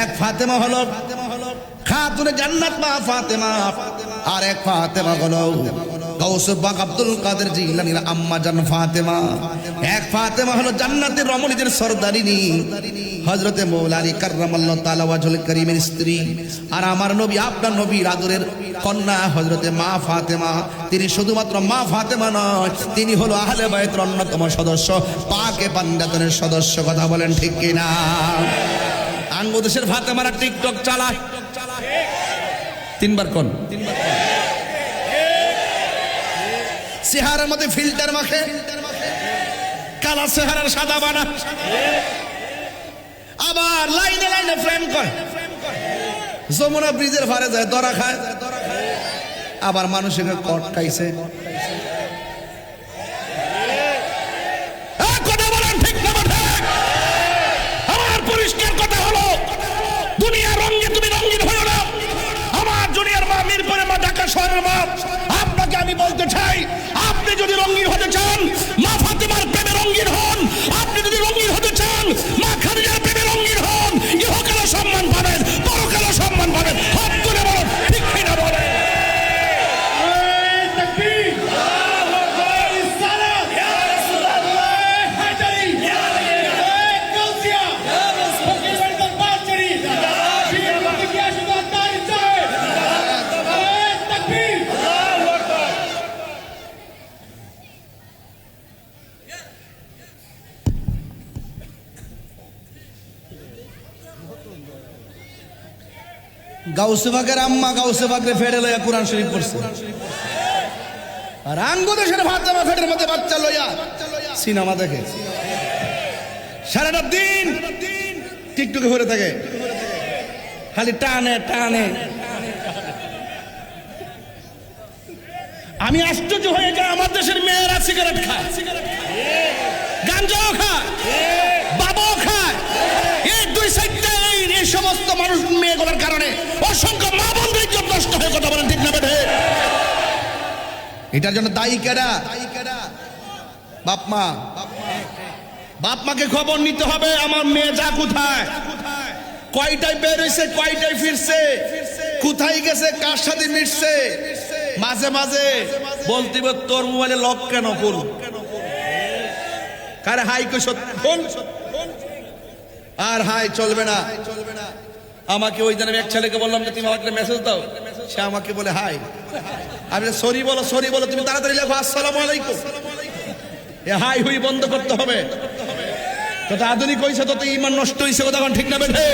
এক ফাতেমা হলো খাতুনে জান্নাত মা ফাতেমা, আর এক ফাতেমা হলো গাউস পাক আব্দুল কাদের জিলানীর আম্মা জান ফাতেমা। এক ফাতেমা হলো জান্নাতের রমণীদের সরদারিনী হযরতে মৌলা আলী কাররামাল্লাহু তাআলা ওয়াজহুল কারীমের স্ত্রী, আর আমার নবী আপনার নবীর আদরের কন্যা হযরতে মা ফাতেমা। তিনি শুধুমাত্র মা ফাতেমা নয়, তিনি হলো আহলে বাইতের অন্যতম সদস্য, পাকে পাঞ্জাতনের সদস্য। কথা বলেন ঠিক কিনা? আঙ্গদেশের ফাতেমারা টিকটক চালায়, তিনবার কোন চেহারার মধ্যে ফিল্টার মাখে, কালা চেহারার সাদা বানা, আবার লাইনে লাইনে ফ্রেম করে, যমুনা ব্রিজের ভারে যায় দরা খায়, আবার মানুষের কট খাইছে। কথা বলেন ঠিক না? আমার পরিষ্কার কথা হলো, দুনিয়া রঙে তুমি রঙিন হলো না। আমার জুনিয়র মা, মিরপুরে মা, ঢাকা শহরের মা, আপনাকে আমি বলতে চাই, আপনি যদি রঙিন হতে চান মা ফাতেমার প্রেমে রঙিন হন, আপনি যদি রঙিন হতে চান মা খাদিজার প্রেমে রঙিন হন, ইহকালে সম্মান পাবেন, পরকালে সম্মান পাবেন। হাত তুলে বলুন ঠিক কিনা বলেন। গাউসে বাগের আম্মা গাউসে বাগরে ফেড়ে লইয়া কোরআন শরীফ পড়ছে, আর আঙ্গদেশের ফাতেমা ফেটের মধ্যে বাচ্চা লইয়া সিনেমা দেখে, সারাটা দিন টিকটকে ভরে থাকে, খালি টানে টানে। আমি আশ্চর্য হয়ে যাই, আমার দেশের মেয়েরা সিগারেট খায়, গাঞ্জাও খায়, বাবাও খায়, এই দুই সাইডটা এই সমস্ত মানুষ মেয়েগুলোর কারণে অসংখ্য মা বোনদের ইজ্জত নষ্ট হয়ে। কথা বলেন ঠিক না বেঠে? এটার জন্য দায়ী কেডা? বাপ মা। বাপ মাকে খবর নিতে হবে, আমার মেয়ে যা কোথায়, কয়টায় বের হয়েছে, কয়টায় ফিরছে, কোথায় গেছে, কার সাথে মিশছে। মাঝে মাঝে বলতে তোর মোবাইলে লক কেন খুল, কারে হাই কোন, আর হাই চলবে না। আমাকে ওই দিন এক ছেলেকে বললাম যে তুমি আমাকে মেসেজ দাও, সে আমাকে বলে হাই। আমি সরি বলো, তুমি তাড়াতাড়ি লেখো আসসালামু আলাইকুম। এ হাই হুই বন্ধ করতে হবে। তত আধুনিক হয়েছে তত ইমান নষ্ট হয়েছে, কথা ঠিক না বেঠে?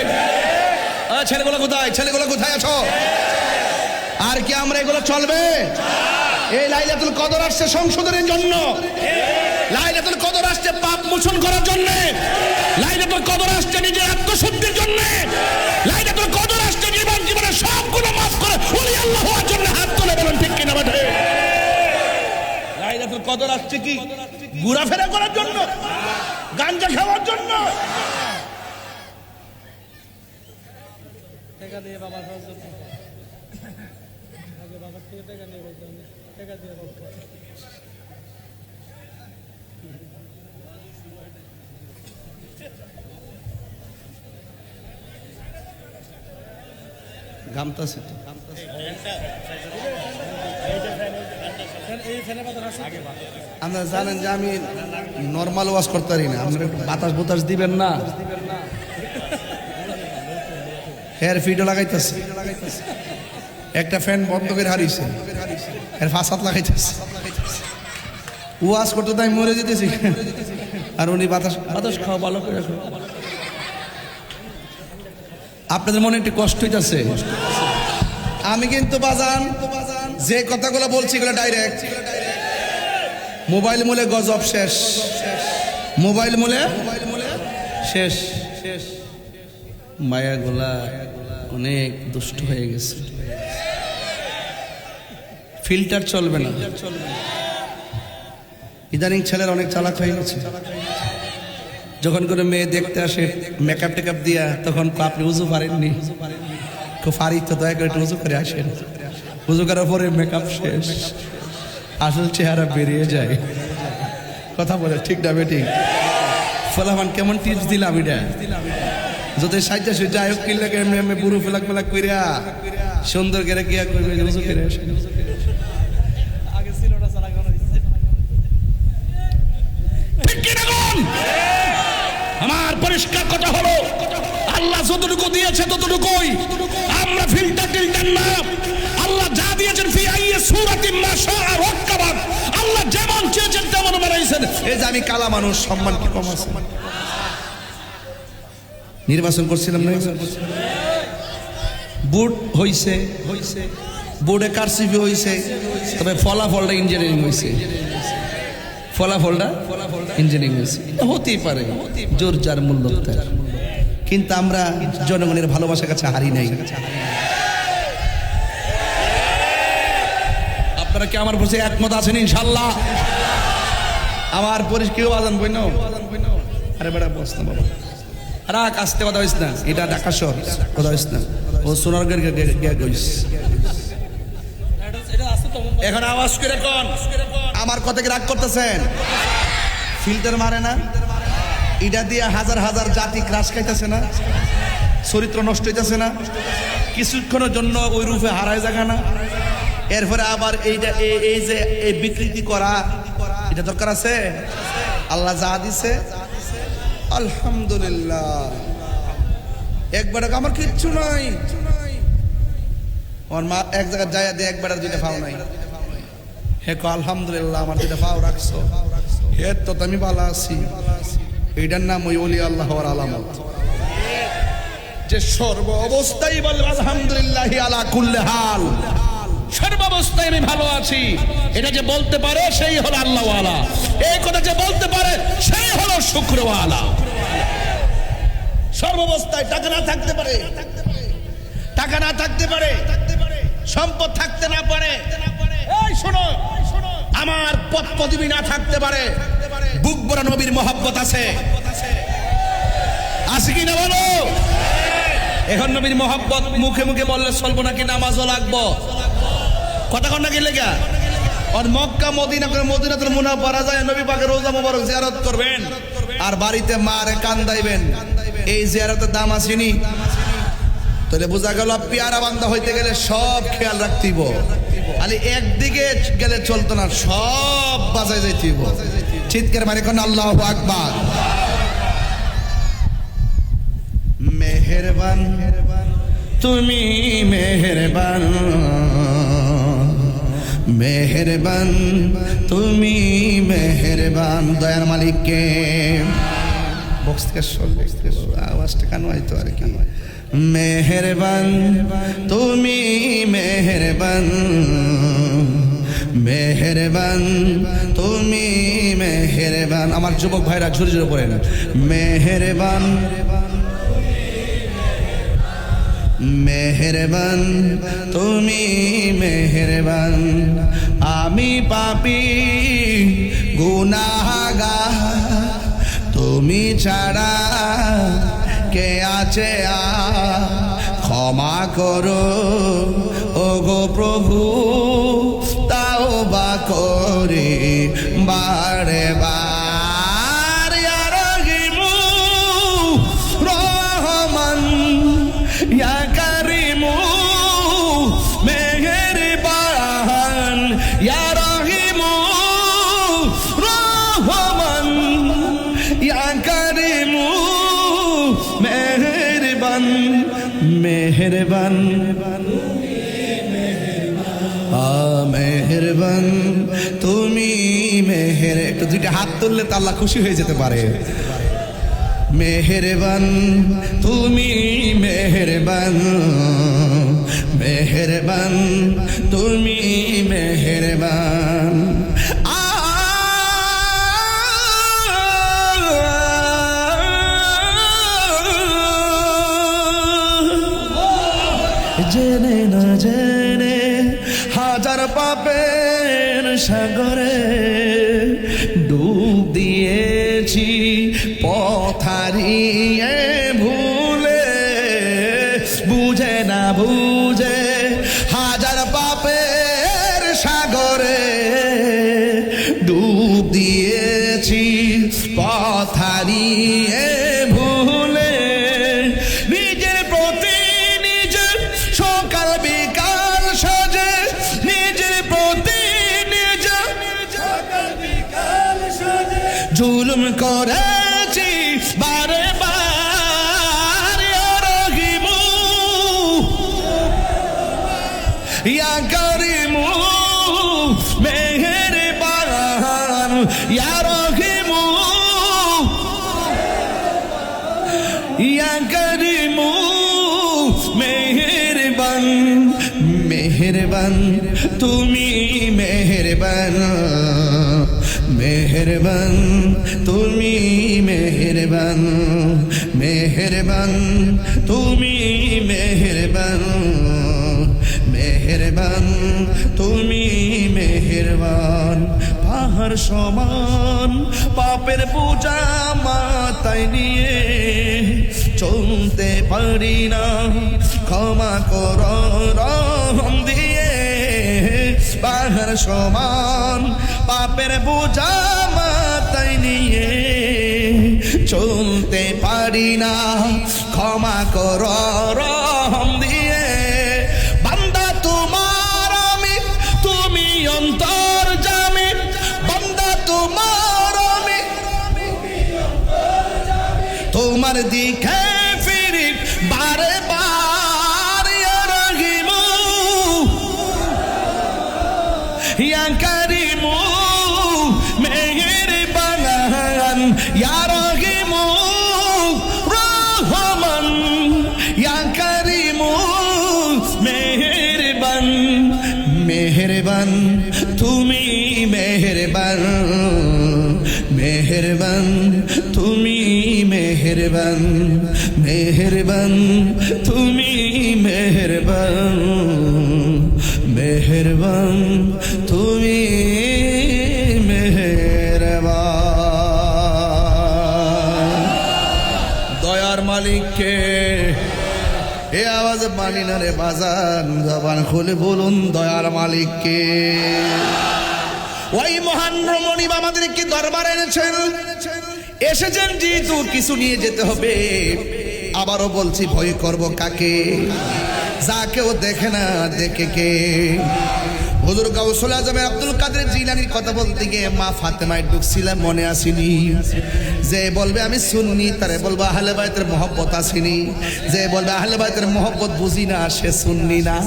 ছেলেগুলো কোথায় আছো? আর কি আমরা এগুলো চলবে? এই লাইলাতুল কদর আসছে সংশোধনের জন্য, লাইলাতুল কদর আসছে পাপ মোচন করার জন্য, লাইলাতুল কদর আসছে নিজের আত্মশুদ্ধির জন্য, লাইলাতুল কদর আসছে জীবনের সব গুনাহ মাফ করে ওলি আল্লাহ হওয়ার জন্য। হাত তুলে বলেন ঠিক কিনা বেঠে? লাইলাতুল কদর আসছে কি ঘোরাফেরা করার জন্য, গাঞ্জা খাওয়ার জন্য? টাকা দিয়ে বাবা আগে বাবার থেকে টাকা নিয়ে বলতে টাকা দিয়ে গামতাছে তো। আপনারা জানেন যে আমি নর্মাল ওয়াজ করতে পারি না, আপনারা একটু বাতাস দিবেন না? হেয়ার ফিডও লাগাইতেছে, একটা ফ্যান বন্ধ করে হারিয়েছে, এর ফাঁসাত লাগাইতেছে। ওয়াজ করতে তাই মরে যেতেছি, আর উনি বাতাস খাওয়া ভালো করে। আপনাদের মনে একটু কষ্ট হইতেছে। আমি কিন্তু বাজান যে কথাগুলো বলছি এগুলো ডাইরেক্ট। মোবাইল মূলে গজব শেষ, মোবাইল মূলে শেষ। মায়াগুলা অনেক দুষ্ট হয়ে গেছে, ফিল্টার চলবে না। ইদানিং ছেলেরা অনেক চালাক হয়ে গেছে। যখন করে মেয়ে দেখতে আসে মেকআপ টেকআপ দিয়া, তখন আপনি উজু পারেননি, খুব পারি তো দয়া করে একটু উজু করে আসেন। উজু করার পরে মেকআপ শেষ, আসল চেহারা বেরিয়ে যায়। কথা বলে ঠিক না বেঠিক? ফলাফান কেমন টিপস দিলাম এটা? যদি সাইজা যাই হোক কিনলে এমনি বুড়ো ফেলাক কইরা সুন্দর করে গিয়া করবে উজু করে আসেন। আগে ছিল না সারা গান হইছে। ঠিক কি না বল? আমার পরিষ্কার কথা হলো, আল্লাহ যতটুকু দিয়েছে ততটুকুই। আমরা ফিল্টার না। আল্লাহ যা দিয়েছেন ফি আইয়ি সূরাতিন মা শাআ রাক্কাবাক, আল্লাহ যেমন চেয়েছেন তেমন বানাইছেন। এই যে আমি কালা মানুষ, সম্মান কি কম আছে? নির্বাচন করছিলাম না, বুট হইছে, বোর্ডে কারসিপি হইছে, তবে ফলাফলটা ইঞ্জিনিয়ারিং হইছে। ফলাফলটা ইঞ্জিনিয়ারিং হয়েছে, হতেই পারে, জোর যার মূল্য তার। কিন্তু আমরা জনগণের ভালোবাসার কাছে হারি নাই। আপনারা কি আমার বসে একমত আছেন? ইনশাল্লাহ আমার পরিষ্কার বাজান বই নাও। আরে বেড়া বস না বাবা, রাখ আসতে কথা হইস না, এটা ঢাকা শহর, কথা হইস না। ও সোনারগড় গইস। এখন আওয়াজ করে কোন আমার কথা কি রাগ করতেছেন? ফিল্টার মারে না, এটা দিয়ে হাজার হাজার জাতি ক্রাশ খাইতেছে না, চরিত্র নষ্ট হইতেছে না, কিছুক্ষণের জন্য ওই রূপে হারায় জায়গা না। এরপরে আবার এইটা এই যে এই বিকৃতি করা, এটা দরকার আছে? আল্লাহ যা দিছে আলহামদুলিল্লাহ। একবার আমার কিচ্ছু নাই, আমার মা এক জায়গায় যায় দিয়ে একবার দুইটা পাও নাই, হে কো আলহামদুলিল্লাহ আমার দুইটা পাও রাখছো, হে তো আমি ভালো আছি। এটার নাম ওই ওলি আল্লাহ হওয়ার আলামত, যে সর্ব অবস্থায় বলবে আলহামদুলিল্লাহ আলা কুল্লি হাল, সর্বাবস্থায় আমি ভালো আছি। এটা যে বলতে পারে সেই হলো আল্লাহওয়ালা, এই কথা যে বলতে পারে সেই হলো শুকরওয়ালা। সর্বাবস্থায় টাকা না থাকতে পারে, টাকা না থাকতে পারে, সম্পদ থাকতে না পারে, এই শোনো, আমার পদ পদবি না থাকতে পারে, বুক ভরা নবীর মহব্বত আছে, আছে কি না বলো? এখন নবীর মহব্বত মুখে মুখে বললে চলবো নাকি? নামাজও লাগবো, কথা কন নাকি লেগা? আর মক্কা মদিনা করে মদিনাতুল মুনাওয়ারা যায় নবী পাকের রোজা মোবারক জিয়ারত করবেন, আর বাড়িতে মারে কান্দাইবেন। এই জিয়ারতের দাম আসেনি? তাহলে বোঝা গেল পেয়ারা বান্দা হইতে গেলে সব খেয়াল রাখতেইব, খালি একদিকে গেলে চলতো না, সব বাজায় যাইতেইব। চিৎকার মারে কোন আল্লাহু আকবার। মেহেরবান তুমি মেহেরবান, মেহেরবান, তুমি মেহেরবান। দয়ার মালিককে বক্স থেকে আওয়াজটা কেন হয়তো আর কি। মেহেরবান, তুমি মেহেরবান, মেহেরবান, তুমি মেহেরবান। আমার যুবক ভাইরা ঝুরে ঝুরে পড়েন, মেহেরবান, মেহেরবান, তুমি মেহেরবান। আমি পাপী গুনাহগার, তুমি ছাড়া কে আছে ক্ষমা করো ওগো প্রভু, তাওবা করে বারে বার। ইয়া রহিমু রহমান, ইয়া কারিমু মেহেরবান, ইয়া রহিমু রহমান, ইয়া কারিমু মেহেরবান, মেহেরবান, মেহেরবান, তুমি মেহের। একটু দুইটা হাত তুললে তো আল্লাহ খুশি হয়ে যেতে পারে। মেহেরবান, তুমি মেহেরবান, মেহেরবান, তুমি মেহেরবান। জেনে না জেনে হাজার পাপের সাগরে ডুব দিয়েছি, পথ হারিয়ে ভুলে, বুঝে না বুঝে হাজার পাপের সাগরে ডুব দিয়েছি, পথ হারিয়ে ভুলে। নিজের প্রতি নিজের সকাল বিকাল সাজে, নিজের প্রতি নিজের সকাল বিকাল সাজে জুলুম করেছি বারে বার। ইয়া রহিমু, ইয়া কারিমু মেহেরবান, ইয়া রহিমু, ইয়া কারিমু মেহেরবান, মেহেরবান, তুমি মেহেরবান, মেহেরবান, তুমি মেহেরবান, মেহেরবান, তুমি মেহেরবান, মেহেরবান, তুমি মেহেরবান। পাহাড় সমান পাপের বোঝা মাথায় নিয়ে চলতে পারি না, ক্ষমা করো রহম দিয়ে। পাহাড় সমান পাপের বোঝা মাথায় নিয়ে চলতে পারি না, ক্ষমা করো রহম দিয়ে। বান্দা তোমার আমি, তুমি অন্তর্যামী, বান্দা তোমার আমি, তোমার দিকে ফিরি বারে বার। ইয়া রহিমু, ইয়া কারিমু মেহেরবান, ইয়া রহিমু রহমান, ইয়া কারিমু মেহেরবান, মেহেরবান, তুমি মেহেরবান, মেহেরবান, তুমি মেহেরবান, মেহেরবান, তুমি মেহেরবান, মেহেরবান, তুমি মেহেরবান। দয়ার মালিককে এ আওয়াজ মানি না রে বাজান, জবান খুলে বলুন দয়ার মালিককে। ওই মহান রমণী আমাদেরকে দরবারে এনেছেন, এসেছেন যেহেতু কিছু নিয়ে যেতে হবে। আবারও বলছি, ভয় করব কাকে? যা কেউ দেখে না, দেখে কে? হুজুর গাউসুল আজম আব্দুল কাদের জিলানীর কথা বলতে গিয়ে মা ফাতেমায় ঢুকছিলাম, মনে আসেনি? যে বলবে আমি সুন্নি তারে বলবো আহলে বাইতের মহব্বত আসেনি, যে বলবে আহলে বাইতের মহব্বত বুঝি না সে সুন্নি না।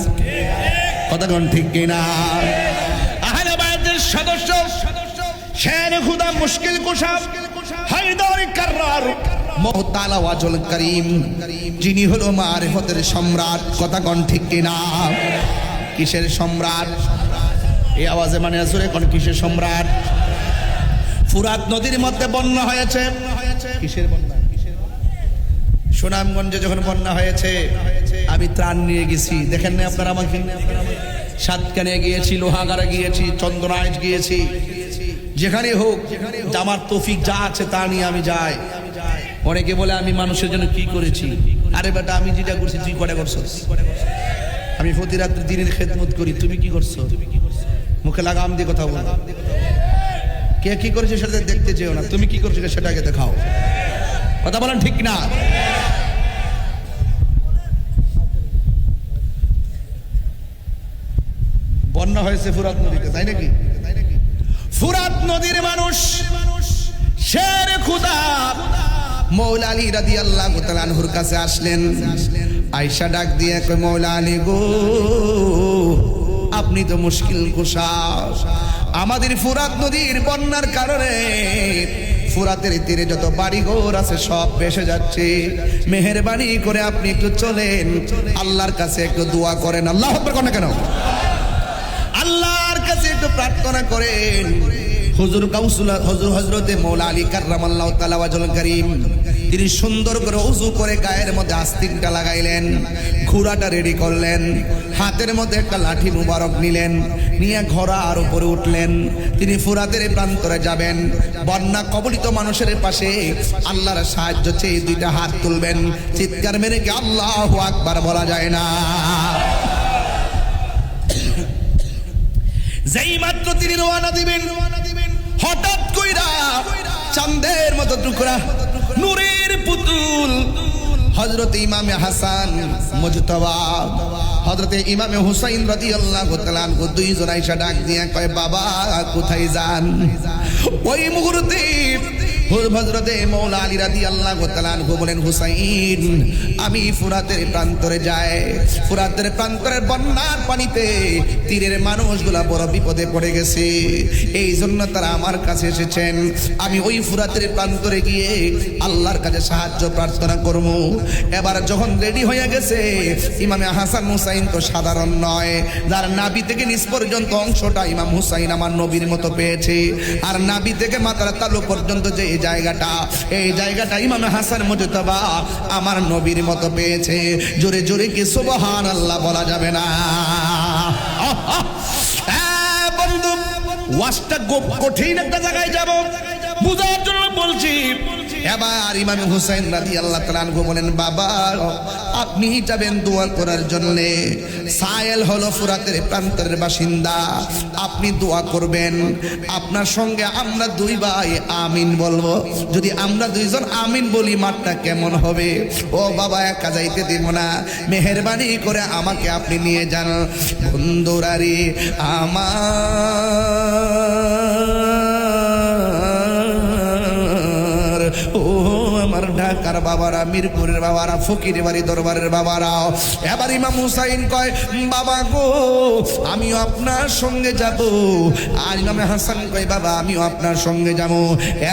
কথা কোন ঠিক কিনা? আহলে বাইতের সদস্য শের খুদা মুশকিল কুশা হায়দার কাররার মুতালা ওয়াজুল করিম, যিনি হলো মারিফতের সম্রাট। কথা কোন ঠিক কিনা? কিসের সম্রাট? এই আওয়াজে মানে আসলে কোন কিসের সম্রাট? ফুরাত নদীর মধ্যে বন্যা হয়েছে। কিসের বন্যা? সুনামগঞ্জে যখন বন্যা হয়েছে আমি ত্রাণ নিয়ে গেছি, দেখেন না আপনারা আমাকে? সাতকানে গিয়েছি, লোহাগাড়া গিয়েছি, চন্দ্রনাইট গিয়েছি, যেখানে হোক আমার তৌফিক যা আছে তা নিয়ে আমি যাই। অনেকে বলে আমি মানুষের জন্য কি করেছি। আরে বেটা, আমি যেটা করছি তুই কটা করছিস? আমি প্রতি রাত্রে দিনের খেদমত করি, তুমি কি করছো? মুখে লাগাম দিয়ে কথা বলো। কে কি করেছে সেটা দেখতে চেও না, তুমি কি করছো সেটাকে দেখাও। কথা বলেন ঠিক না? বন্যা হয়েছে ফুরাত নদীতে, তাই নাকি? ফুরাত নদীর মানুষ শের খুদা মৌলা আলী রাদিয়াল্লাহু তাআলা আনহুর কাছে আসলেন। আয়েশা ডাক দিয়ে কয়, মৌলা আলী গো, আপনি তো মুশকিল কুশা, আমাদের ফুরাত নদীর বন্যার কারণে ফুরাতের তীরে যত বাড়িঘর আছে সব ভেসে যাচ্ছে। মেহেরবানি করে আপনি একটু চলেন, আল্লাহর কাছে একটু দোয়া করেন। আল্লাহু আকবার করেন কেন? আল্লাহর কাছে একটু প্রার্থনা করেন। হুজুর গাউসুল হুজুর হযরতে মৌলা আলী কাররামাল্লাহু তাআলা ওয়াজহুল কারীম তিনি সুন্দর করে ওযু করে গায়ের মধ্যে আস্তিনটা লাগাইলেন, ঘোড়াটা রেডি করলেন, হাতের মধ্যে একটা লাঠি মুবারক নিলেন, নিয়ে ঘোড়ার উপরে উঠলেন। তিনি ফুরাতের প্রান্তরে যাবেন। বন্যা কবলিত মানুষের পাশে আল্লাহর সাহায্য চেয়ে দুইটা হাত তুলবেন, চিৎকার মেরে কি আল্লাহু আকবার বলা যায় না? যেই মাত্র তিনি রওনা দিবেন, হঠাৎ কইরা চাঁদের মতো টুকরা নূরের পুতুল হযরতে ইমামে হাসান মুজতবা, হযরতে ইমামে হুসাইন রাদিয়াল্লাহু তাআলা আনহু দুইজন আয়েশা ডাক দিয়া কয়, বাবা কোথায় যান? ওই মুহূর্তে হযরতে মৌলা আলী রাদিয়াল্লাহু তাআলা আনহু বলেন, হুসাইন আমি ফুরাতের প্রান্তরে যাই। ফুরাতের প্রান্তরের বন্যার পানিতে তীরের মানুষগুলা বড় বিপদে পড়ে গেছে, এই জন্য তারা আমার কাছে এসেছেন। আমি ওই ফুরাতের প্রান্তরে গিয়ে আল্লাহর কাছে সাহায্য প্রার্থনা করব। এবার যখন রেডি হয়ে গেছে, ইমামে হাসান হুসাইন তো সাধারণ নয়, যার নাভি থেকে নিচ পর্যন্ত অংশটা ইমাম হুসাইন আমার নবীর মতো পেয়েছে, আর নাভি থেকে মাথার তালু পর্যন্ত যে এই জায়গাটা ইমামে হাসান মুজতবা আমার নবীর মতো পেয়েছে। জোরে জোরে কি সুবহানাল্লাহ বলা যাবে না? বন্ধু, ওয়াজটা কঠিন একটা জায়গায় যাব, বুঝার জন্য বলছি। এবার ইমাম হুসাইন রাদিয়াল্লাহু তাআলা আনহু বলেন, বাবা আপনি যাবেন দোয়া করার জন্য। সায়েল হলো ফুরাতের প্রান্তরের বাসিন্দা, আপনি দোয়া করবেন। আপনার সঙ্গে আমরা দুই ভাই আমিন বলবো। যদি আমরা দুইজন আমিন বলি মাঠটা কেমন হবে? ও বাবা, একা যাইতে দিব না, মেহেরবানি করে আমাকে আপনি নিয়ে যান। বন্ধুরারি আমার, ও আমার ঢাকার বাবারা, মিরপুরের বাবারা, ফকির বাড়ি দরবারের বাবারা, এবার ইমাম হুসাইন কয়, বাবা গো আমিও আপনার সঙ্গে যাব। আর ইমামে হাসান কয়, বাবা আমিও আপনার সঙ্গে যাব।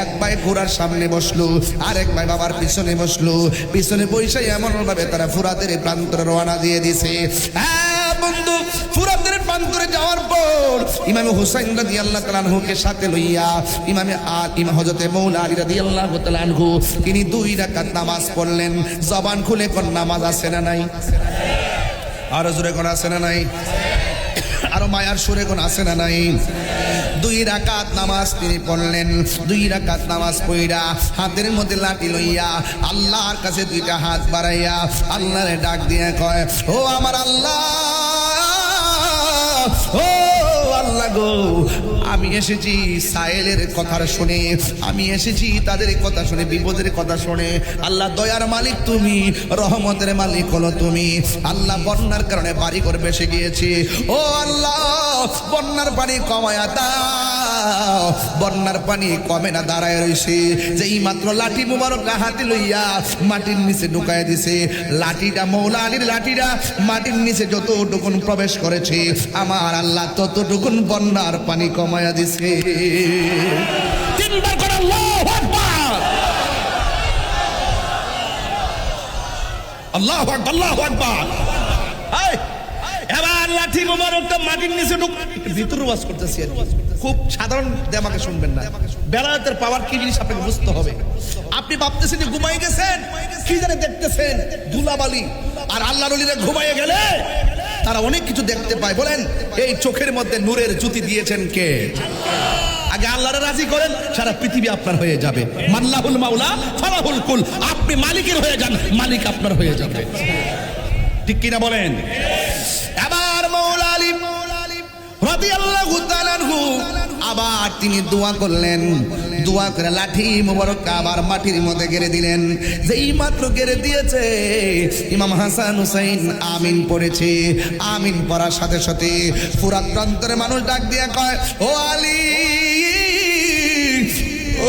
এক ভাই ঘোড়ার সামনে বসলো, আরেক ভাই বাবার পিছনে বসলো। পিছনে বসে এমন ভাবে তারা ফুরাতের প্রান্তরে রওনা দিয়ে দিছে। বন্ধু, ফুরাতের প্রান্তরে যাওয়ার পর ইমাম হুসাইন রাদিয়াল্লাহু তাআলা আনহুকে সাথে লইয়া ইমাম হযরতে মৌলা আলী রাদিয়াল্লাহু তাআলা আনহু তিনি 2 রাকাত নামাজ পড়লেন। জবান খুলে কোন নামাজ আছে না নাই? আর জোরে কোন আছে না নাই? আরো মায়ার সুরে কোন আছে না নাই? 2 রাকাত নামাজ তিনি পড়লেন। 2 রাকাত নামাজ পড়া হাতের মধ্যে লাঠি লইয়া আল্লাহর কাছে 2টা হাত বাড়াইয়া আল্লাহরে ডাক দিয়ে কয়, ও আমার আল্লাহ, ও আল্লাহ গো, আমি এসেছি সায়েলের কথা শুনে, আমি এসেছি তাদের কথা শুনে, বিপদের কথা শুনে। আল্লাহ দয়ার মালিক তুমি, রহমতের মালিক হলো তুমি। আল্লাহ বন্যার কারণে বাড়ি ঘর ভেসে গিয়েছে। ও আল্লাহ, বন্যার পানি কমায়া দাও। বন্যার পানি কমে না, দাঁড়ায় রইছে। যেই মাত্র লাঠি মুবারকটা হাতে লইয়া মাটির নিচে ঢুকায় দিছে, লাঠিটা মৌলা আলীর লাঠিটা মাটির নিচে যতটুকুন প্রবেশ করেছে, আমার আল্লাহ ততটুকুন বন্যার পানি কমায়া দিছে। তিনবার করে আল্লাহু আকবার, আল্লাহু আকবার, আল্লাহু আকবার। এবার লাঠি মোবারকটা মাটির নিচে ভিতরে ওয়াজ করতেছি আর কি। খুব সাধারণ দেমাকে শুনবেন না, বেলায়েতের পাওয়ার কি জিনিস আপনাকে বুঝতে হবে। আপনি ভাবতেছেন যে ঘুমাই গেছেন, কি জানে দেখতেছেন ধুলাবালি। আর আল্লাহর ওলিরা ঘুমাইয়ে গেলে তারা অনেক কিছু দেখতে পায়। বলেন এই চোখের মধ্যে নূরের জ্যোতি দিয়েছেন কে? আগে আল্লাহরে রাজি করেন, সারা পৃথিবী আপনার হয়ে যাবে। মাল্লাহুল মাওলা ফালাহুল কুল। আপনি মালিকের হয়ে যান, মালিক আপনার হয়ে যাবে। ঠিক কিনা বলেন? এবার মৌলা আলী রাদিয়াল্লাহু তাআলা আনহু আবার তিনি দোয়া করলেন। দোয়া করে লাঠি মোবারক আবার মাটির মধ্যে গেড়ে দিলেন। যেই মাত্র গেড়ে দিয়েছে, ইমাম হাসান হুসাইন আমিন পড়েছে। আমিন পড়ার সাথে সাথে ফুরাত প্রান্তরে মানুষ ডাক দিয়ে কয়, ও আলী,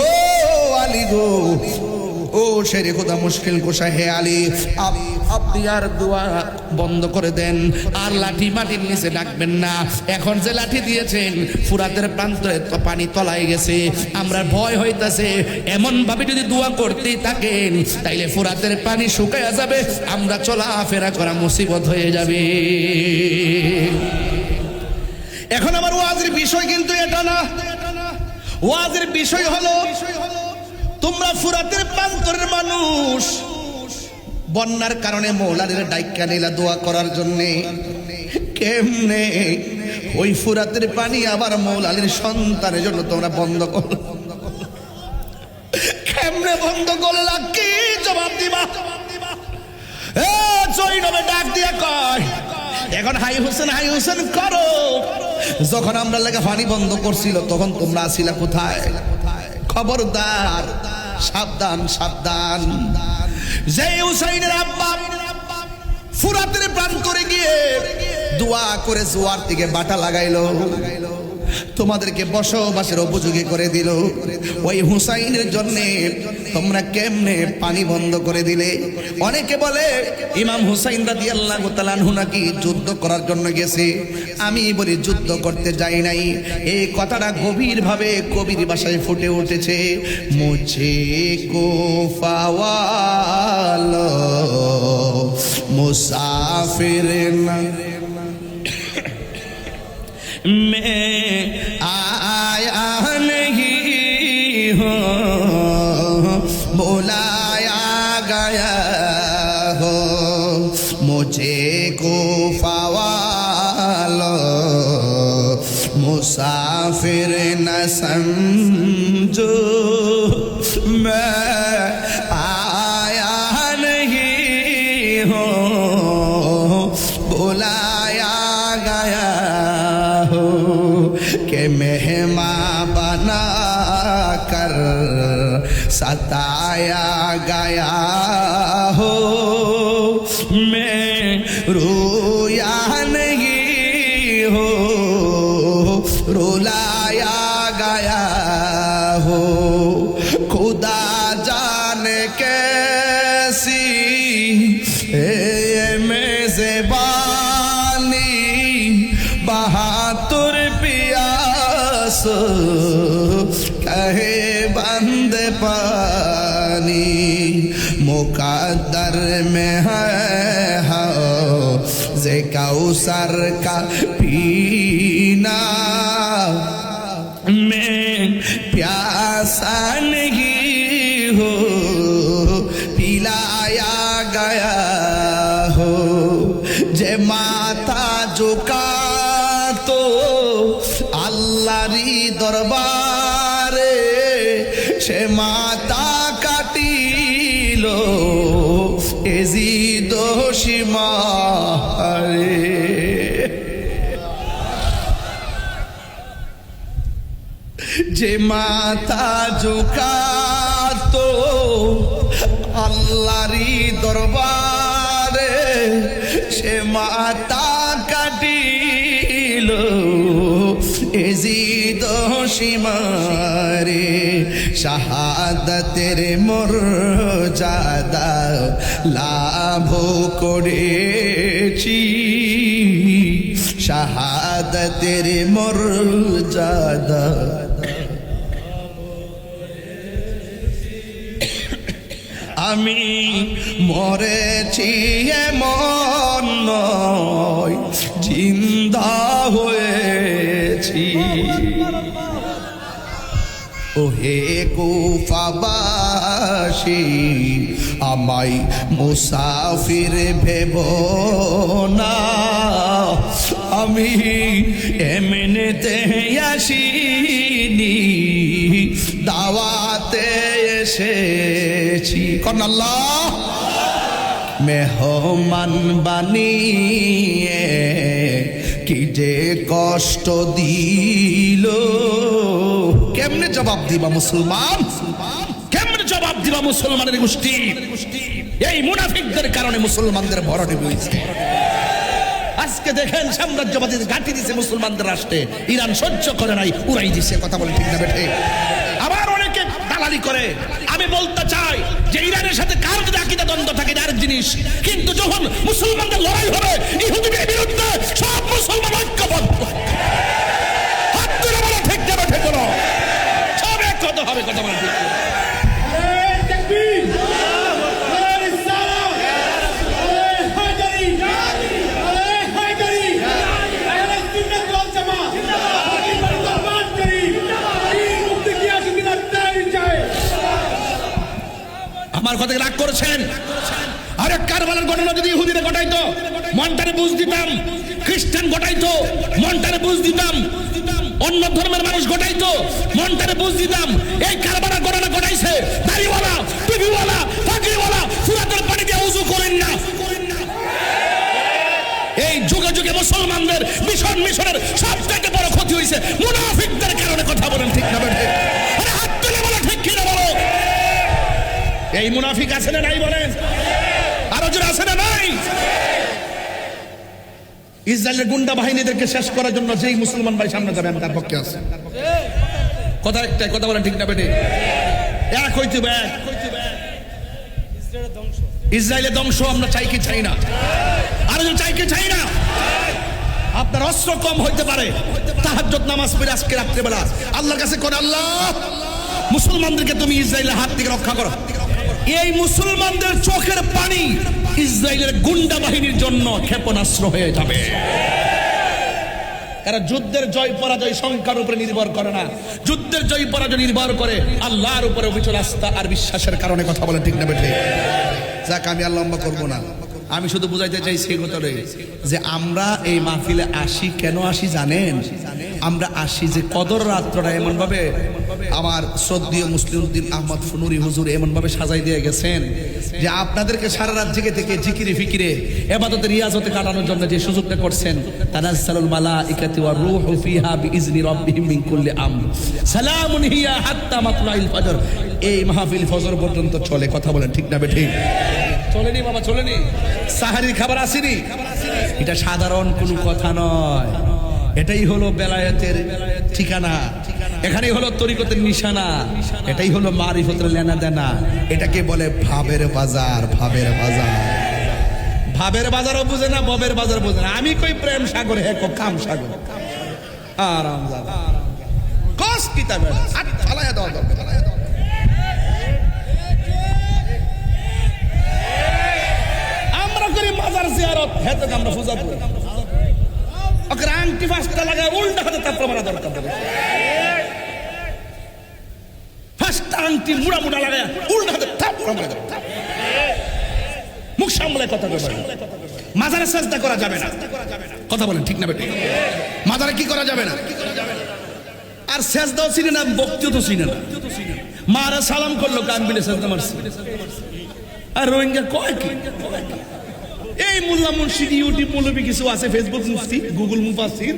ও আলী গো, ও শেরে খোদা মুশকিল কোশা, হে আলী, আপনি আর দোয়া বন্ধ করে দেন, আর লাঠি মাটির নিচে ডাকবেন না। এখন যে লাঠি দিয়েছেন ফুরাতের প্রান্তরে তো পানি তলায় গেছে, আমরা ভয় হইতাছে এমন ভাবে যদি দোয়া করতেই থাকেন তাইলে ফুরাতের পানি শুকায়া যাবে, আমরা চলাফেরা করা মুসিবত হয়ে যাবে। এখন আমার ওয়াজের বিষয় কিন্তু এটা না। ওয়াজের বিষয় হলো তোমরা ফুরাতের প্রান্তরের মানুষ, বন্যার কারণে মৌলাদের ডাইকা নিলা দোয়া করার জন্য। কেমনে ওই ফুরাতের পানি আবার মৌলাদের সন্তানের জন্য তোমরা বন্ধ করো? কেমনে বন্ধ করলা? কি জবাব দিবা? জৈনবে ডাক দিয়া কয়, এখন হাই হোসেন করো। যখন আমরা লেগে পানি বন্ধ করছিল তখন তোমরা আসিলা কোথায়? খবরদার, সাবধান সাবধান। যে হুসাইনের আব্বা ফুরাতের প্রান্তরে গিয়ে দোয়া করে জোয়ার থেকে বাটা লাগাইলো, তোমাদেরকে বসবাসের উপযোগী করে দিল, ওই হুসাইনের জন্য তোমরা কেমনে পানি বন্ধ করে দিলে? অনেকে বলে ইমাম হুসাইন রাদিয়াল্লাহু তাআলা আনহু নাকি যুদ্ধ করার জন্য গেছে। আমি বলি যুদ্ধ করতে যাই নাই। এই কথাটা গভীরভাবে কবির ভাষায় ফুটে উঠেছে। মুঝে কো ফাওয়ালো মুসাফির না मैं आया नहीं हूँ, बुलाया गया हो, मुझे को फवालो मुसाफिर न समझो, मैं आया नहीं हूँ, बुलाया गया के मेहमान बना कर सताया गया हो, मैं रोया नहीं हो, रुलाया गया हो, खुदा जाने कैसी मेज़बानी, बहादुर पियास कहे बंद पानी, मुकद्दर में है हौज़े कौसर का पीना, मैं प्यासा नहीं हो, पिलाया गया हो, जे माथा झुका तो আল্লাহরই দরবারে সে মাতা কাটিল এজি দোষিমারে। যে মাথা ঝুকাতো আল্লাহরই দরবারে সে মাতা কাটিল সীমারে শাহাদাতের মর্যাদা লাভ করেছি শাহাদাতের মর্যাদা আমি মরেছি এমন নয় জিন্দা হয়েছি ওহে কুফাবাসী আমায় মুসাফির ভেব না আমি এমনিতে আসিনি দাওয়াতে এসেছি কোন আল্লাহ মেহমান বানিয়ে কি যে কষ্ট দিল কেমনে জবাব দিবা মুসলমান কেমনে জবাব দিবা মুসলমানের গোষ্ঠী এই মুনাফিকদের কারণে মুসলমানদের ভরটে বইছে আজকে দেখেন সাম্রাজ্যবাদী ঘাঁটি দিছে মুসলমানদের রাষ্ট্রে ইরান সহ্য করে নাই উড়াই দিছে কথা বলে ঠিক না বেঠে আবার অনেকে দালালি করে আমি বলতে চাই যে ইরানের সাথে কার যদি আকীদা দ্বন্দ্ব থাকে এটা আরেক জিনিস কিন্তু যখন মুসলমানদের লড়াই হবে ইহুদিদের বিরুদ্ধে সব মুসলমান ঐক্যবদ্ধ হাত তুলে বলো ঠিক না বেঠে বলো সব এক কথা হবে কথা বলে ঠিক আমার কথা রাগ করেছেন আরে কারবালার ঘটনা যদি ইহুদিরা ঘটাইতো মনটারে বুঝ দিতাম খ্রিস্টান ঘটাইতো মনটারে বুঝ দিতাম অন্য ধর্মের মানুষ ঘটাইতো মনটারে বুঝ দিতাম এই কারবালার ঘটনা ঘটাইছে দাড়িওয়ালা টুপিওয়ালা পাগড়িওয়ালা ফুরাতের পানি দিয়ে ওযু করেন না এই যুগে যুগে মুসলমানদের মিশনের সবথেকে বড় ক্ষতি হয়েছে মুনাফিকদের কারণে কথা বলেন ঠিক না বেঠে আরে হাত তুলে বলো ঠিক কি না বলো এই মুনাফিক আছে না নাই বলেন আরো জোরে আছে না নাই ইসরায়েলের গুন্ডা বাহিনীদেরকে শেষ করার জন্য যেই মুসলমান ভাই সামনে যাবে আমি তার পক্ষে আছে কথা একটাই কথা বলেন ঠিক না বেটে এক হইতে এক ইসরায়েলের ধ্বংস আমরা চাই কি চাই না আরো চাই কি চাই না আপনার অস্ত্র কম হইতে পারে তাহাজ্জুদ নামাজ পড়ে আজকে রাত্রিবেলা আল্লাহর কাছে কোন আল্লাহ মুসলমানদেরকে তুমি ইসরায়েলের হাত থেকে রক্ষা করো এই মুসলমানদের চোখের পানি ইসরায়েলের গুন্ডা বাহিনীর জন্য ক্ষেপণাস্ত্র হয়ে যাবে এরা যুদ্ধের জয় পরাজয় সংখ্যার উপরে নির্ভর করে না যুদ্ধের জয় পরাজয় নির্ভর করে আল্লাহর উপরে অবিচল আস্থা আর বিশ্বাসের কারণে কথা বলে ঠিক না বেঠে যাক আমি আর লম্বা করবো না আমি শুধু বুঝাইতে চাইছি এই কথাটা যে আমরা এই মাহফিলে আসি কেন আসি জানেন আমরা আসি যে কদর রাত্রটা এমন ভাবে আমার শ্রদ্ধেয় মুসলিম উদ্দিন আহমদ ফুনুরি হুজুর এমন ভাবে সাজাই দিয়ে গেছেন যে আপনাদেরকে সারা রাত জেগে থেকে জিকিরে ফিকিরে ইবাদতে রিয়াজতে কাটানোর জন্য যে সুযোগটা করছেন তানাজ্জালুল মালাইকাতু ওয়ার রূহু ফিহা বিইজনি রাব্বিহিম মিন কুল্লি আমর সালামুন হিয়া হাত্তা মাতলাইল ফজর এই মাহফিল ফজর পর্যন্ত চলে কথা বলেন ঠিক না বেঠিক চলেনি বাবা চলেনি সাহারির খাবার আসেনি এটা সাধারণ কোনো কথা নয় এটাই হলো বেলায়েতের ঠিকানা এখানেই হলো তরিকতের নিশানা এটাই হলো মারিফতের লেনা দেনা এটাকে বলে ভাবের বাজার ভাবের বাজার ভাবের বাজারও বুঝে না ববের বাজার বুঝে না আমি কই প্রেম সাগর হে কো কাম সাগর আরাম জাদা কস কিতাবে হাত ফালায়া দাও ফালায়া দাও আমরা করি মাজার জিয়ারত হেতে আমরা পূজা করি ওকে আংটি ফাস্টা লাগায় উল্টা হাতে তাপড়া মারা দরকার ফাস্টা আংটি মুড়া মুড়া লাগায় উল্টা হাতে তাপড়া মারা দরকার মুখ সামলে কথা বলবেন মাজারে সাজদা করা যাবে না কথা বলেন ঠিক না বেটি মাজারে কি করা যাবে না আর সাজদাও চিনে না বক্তব্য তো চিনে না মারা সালাম করলো কান বিলে সাজদা মারছে আর রোহিঙ্গা কয় কি এই মোল্লা মুর্শিদ ইউটিউব মৌলবি কিছু আছে ফেসবুক মুফতি গুগল মুফাসসির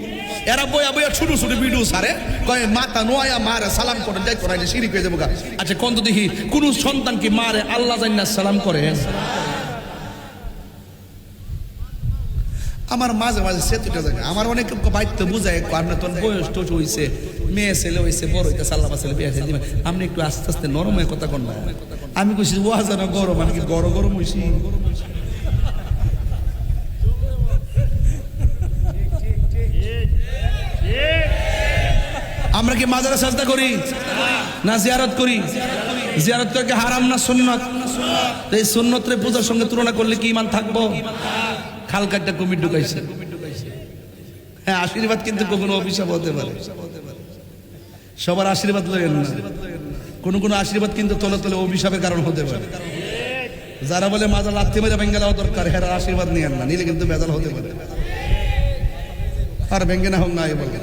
এরা বইয়া বইয়া ছোট ছোট ভিডিও সারে কয় মাতা নোয়া মারে সালাম করে যাই তোরা শিরিক হয়ে যাবো আচ্ছা কোন তো দেখি কোন সন্তান কি মারে আল্লাহ জান্না সালাম করে আমার মাঝে মাঝে সেতুটা জায়গা আমার অনেক বাইতে বুঝায় আপনার তোর বয়স টোচ হইছে মেয়ে ছেলে হয়েছে বড় হইতে সাল্লামা ছেলে বিয়ে দিবে আপনি একটু আস্তে আস্তে নরম হয়ে কথা কন না। আমি কইছি ওয়া যেন গরম, আমি কি গরম গরম হইছি? আমরা কি মাজারে সাজদা করি না জিয়ারত করি? জিয়ারত করে কি হারাম না সুন্নত? তো এই সুন্নতরে পূজার সঙ্গে তুলনা করলে কি ইমান থাকবো? খালকাটটা কুমির ঢুকাইছে। হ্যাঁ, আশীর্বাদ কিন্তু কখনো অভিশাপ হতে পারে। সবার আশীর্বাদ লাগেন না, কোন আশীর্বাদ কিন্তু তলে তলে অভিশাপের কারণ হতে পারে। যারা বলে মাজার লাথি মেরে ভেঙ্গে দেওয়া দরকার, হ্যাঁ আশীর্বাদ নিয়েন না, নিলে কিন্তু বেজাল হতে পারে। আর ভেঙ্গে না হোক না বলে।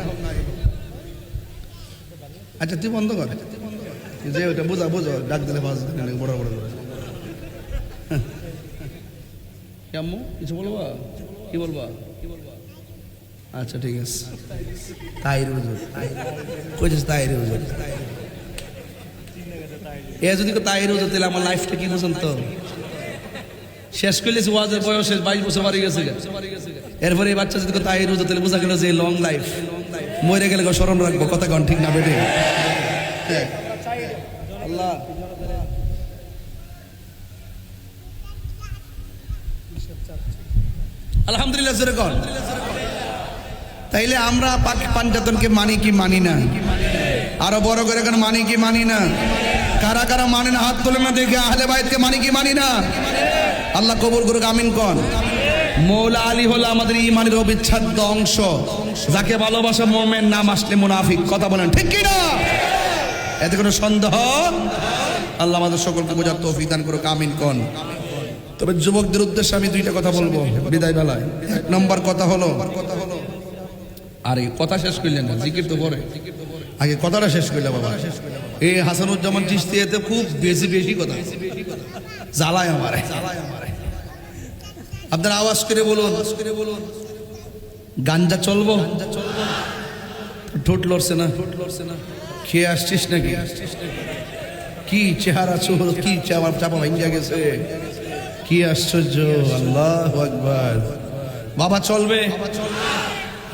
আচ্ছা তুই বন্ধ কর, যে ওটা বুঝা বুঝো, ডাক দিলে বড় বড় আম্মু কিছু বলবা? কি বলবা? আচ্ছা ঠিক আছে। তাইর হুজুর কইছিস, তাইর হুজুর এ যদি তাইর হুজুর, তাহলে আমার লাইফটা কি বুঝুন তো শেষ করলেছি। ওয়াজের বয়স 22 বছর বাড়ি গেছে। এরপরে এই বাচ্চা যদি তাইর হুজুর, তাহলে বোঝা গেল যে লং লাইফ, মরে গেলে স্মরণ রাখবো। কথা কন ঠিক না বেটে? আল্লাহ আলহামদুলিল্লাহ জোরে কন। তাইলে আমরা পাঞ্জাতনকে মানি কি মানি না? আরো বড় করে এখন মানি কি মানি না? কারা কারা মানে না হাত তোলে না দেখে। আহলে বাইতকে মানি কি মানি না? আল্লাহ কবুল করুক, আমিন কন। মৌলা আলী হলো আমাদের ইমানের অবিচ্ছেদ্য অংশ। যাকে ভালোবাসা মুমিন, নাম আসলে মুনাফিক। কথা বলেন ঠিক কি না? এতে কোনো সন্দেহ? আল্লাহ আমাদের সকলকে বোঝার তৌফিক দান করুক, আমিন কন। তবে যুবকদের উদ্দেশ্যে আমি দুইটা কথা বলবো বিদায় বেলায়। এক নম্বর কথা হলো, আরে কথা শেষ করলেন না, জিকির তো পরে, আগে কথাটা শেষ করলে বাবা। এই হাসানুজ্জামান চিশতি এতে খুব বেশি বেশি কথা জ্বালায় আমারে। আপনারা আওয়াজ করে বলুন, গাঞ্জা চলবো? ঠোঁট লড়ছে না? খেয়ে আসছিস নাকি? কি চেহারা চোর, কি আমার চাপা ভাঙ্গা গেছে, কি আশ্চর্য। আল্লাহু আকবার। বাবা চলবে,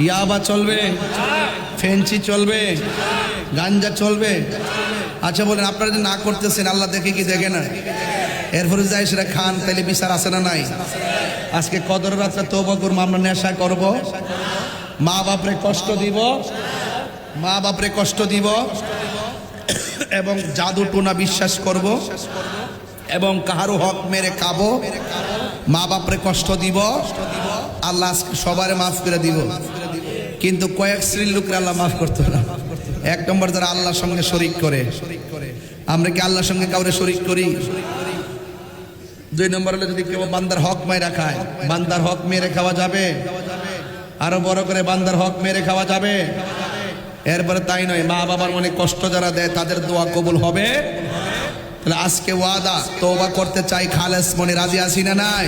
ইয়াবা চলবে, ফেন্সি চলবে, গাঞ্জা চলবে। আচ্ছা বলেন, আপনারা যে না করতেছেন আল্লাহ দেখে কি দেখে না? এরপরে যাই সেটা খান, তাইলে বিচার আছে না নাই? আজকে কদর রাত্রে তওবা করবো, আমরা নেশা করব, মা বাপরে কষ্ট দিব, মা বাপরে কষ্ট দিব, এবং জাদু টোনা বিশ্বাস করব, এবং কাহারও হক মেরে খাবো, মা বাপরে কষ্ট দিব। আল্লাহ আজকে সবারে মাফ করে দিব, কিন্তু কয়েক শ্রেণীর লোকের আল্লাহ মাফ করতো না। এক নম্বর, যারা আল্লাহর সঙ্গে শরীক করে। আমরা কি আল্লাহর সঙ্গে কাউরে শরীক করি? দুই নম্বর হলো, যদি কেউ বান্দার হক মেরে খায়, বান্দার হক মেরে খাওয়া যাবে? আরো বড় করে, বান্দার হক মেরে খাওয়া যাবে? এরপরে তাই নয়, মা বাবার মনে কষ্ট যারা দেয় তাদের দোয়া কবুল হবে। তাহলে আজকে ওয়াদা, তওবা করতে চাই, খালেস মনে রাজি আছি না নাই?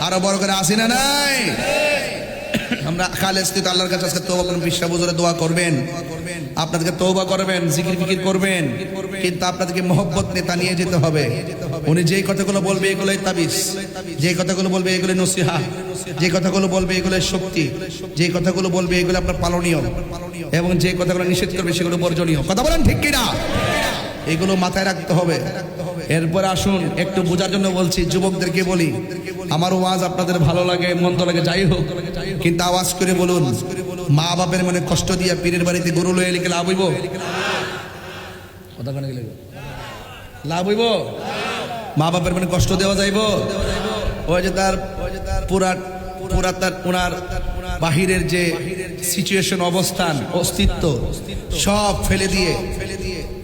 আরো বড় করে আছি না নাই? আমরা খালেস কিন্তু আল্লাহর কাছে আজকে তওবা করবেন, বিশ্বাস বুঝে দোয়া করবেন, আপনাদেরকে তওবা করবেন, জিকির ফিকির করবেন, কিন্তু আপনাদেরকে মহব্বত নেতা নিয়ে যেতে হবে। উনি যেই কথাগুলো বলবে এগুলোই তাবিজ, যে কথাগুলো বলবে এগুলো নসিহা, যে কথাগুলো বলবে এগুলো শক্তি, যে কথাগুলো বলবে এগুলো আপনার পালনীয়, এবং যে কথাগুলো নিষেধ করবে সেগুলো বর্জনীয়। কথা বলেন ঠিক কিনা? এগুলো মাথায় রাখতে হবে। এরপর আসুন, একটু বোঝার জন্য বলছি, যুবকদেরকে বলি, আমার ওয়াজ আপনাদের ভালো লাগে মন্দ লাগে যাই হোক, কিন্তু আওয়াজ করে বলুন, মা বাপের মনে কষ্ট দিয়া পীরের বাড়িতে গরু লয়ে লিখে লাভ হইব? কথা কেন গেলে লাভ হইব? মা বাপের মনে কষ্ট দেওয়া যাইব? ওই যে তার পুরা তার ওনার বাহিরের যে সিচুয়েশন, অবস্থান, অস্তিত্ব সব ফেলে দিয়ে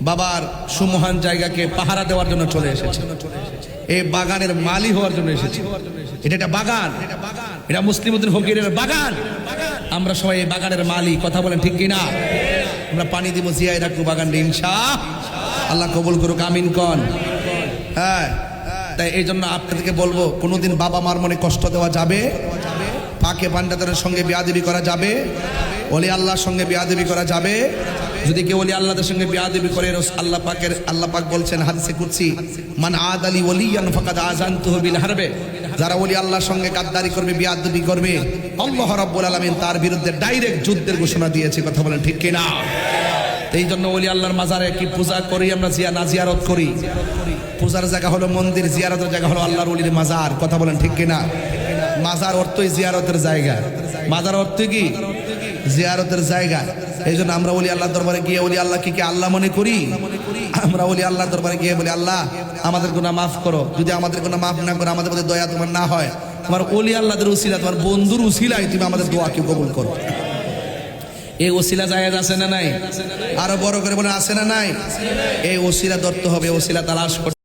বাবার সুমহান জায়গাকে পাহারা দেওয়ার জন্য চলে এসেছে, এই বাগানের মালি হওয়ার জন্য এসেছে। এটা একটা বাগান, এটা মুসলিমউদ্দিন ফকিরের বাগান। আমরা সবাই এই বাগানের মালি। কথা বলেন ঠিক কিনা? আমরা পানি দিব, জিয়াই রাখবো বাগান, ইনশাআল্লাহ কবুল করুক, আমিন কন। হ্যাঁ, তাই এই জন্য আপনাদেরকে বলবো, কোনোদিন বাবা মার মনে কষ্ট দেওয়া যাবে? পাকে পান্ডাতের সঙ্গে বিয়াদবি করা যাবে? ওলি আল্লাহর সঙ্গে বিয়াদবি করা যাবে? যদি কেউ ওলি আল্লাহর সঙ্গে বিয়াদবি করে, আল্লাহ পাক বলছেন হাদিসে কুদসি, মান আদালি ওলিয়ান ফাকাদ আযানতুহু বিল হারবে। যারা ওলি আল্লাহর সঙ্গে গাদ্দারি করবে, বিয়াদবি করবে, আল্লাহ রাব্বুল আলামিন তার বিরুদ্ধে ডাইরেক্ট যুদ্ধের ঘোষণা দিয়েছে। কথা বলেন ঠিক কিনা? এই জন্য ওলি আল্লাহর মাজারে কি পূজা করি আমরা, জিয়ারত করি। পূজার জায়গা হলো মন্দির, জিয়ারতের জায়গা হলো আল্লাহর ওলির মাজার। কথা বলেন ঠিক কিনা? মাজার অর্থই জিয়ারতের জায়গা। মাজার অর্থ কি? জিয়ারতের জায়গা। এই জন্য আমরা ওলি আল্লাহর দরবারে গিয়ে ওলি আল্লাহকে কি আল্লাহ মনে করি? আমরা ওলি আল্লাহর দরবারে গিয়ে বলি, আল্লাহ আমাদের গুনাহ মাফ করো। যদি আমাদের গুনাহ মাফ না করো, আমাদের প্রতি দয়া তোমার না হয়, তোমার ওলি আল্লাহদের উসিলা, তোমার বন্ধুর উসিলায় তুমি আমাদের দোয়াকে কবুল করো। এই ওসিলা জায়েজ আছে না নাই? আরো বড় করে বলে আছে না নাই? এই ওসিলা ধরতে হবে, ওসিলা তালাশ করতে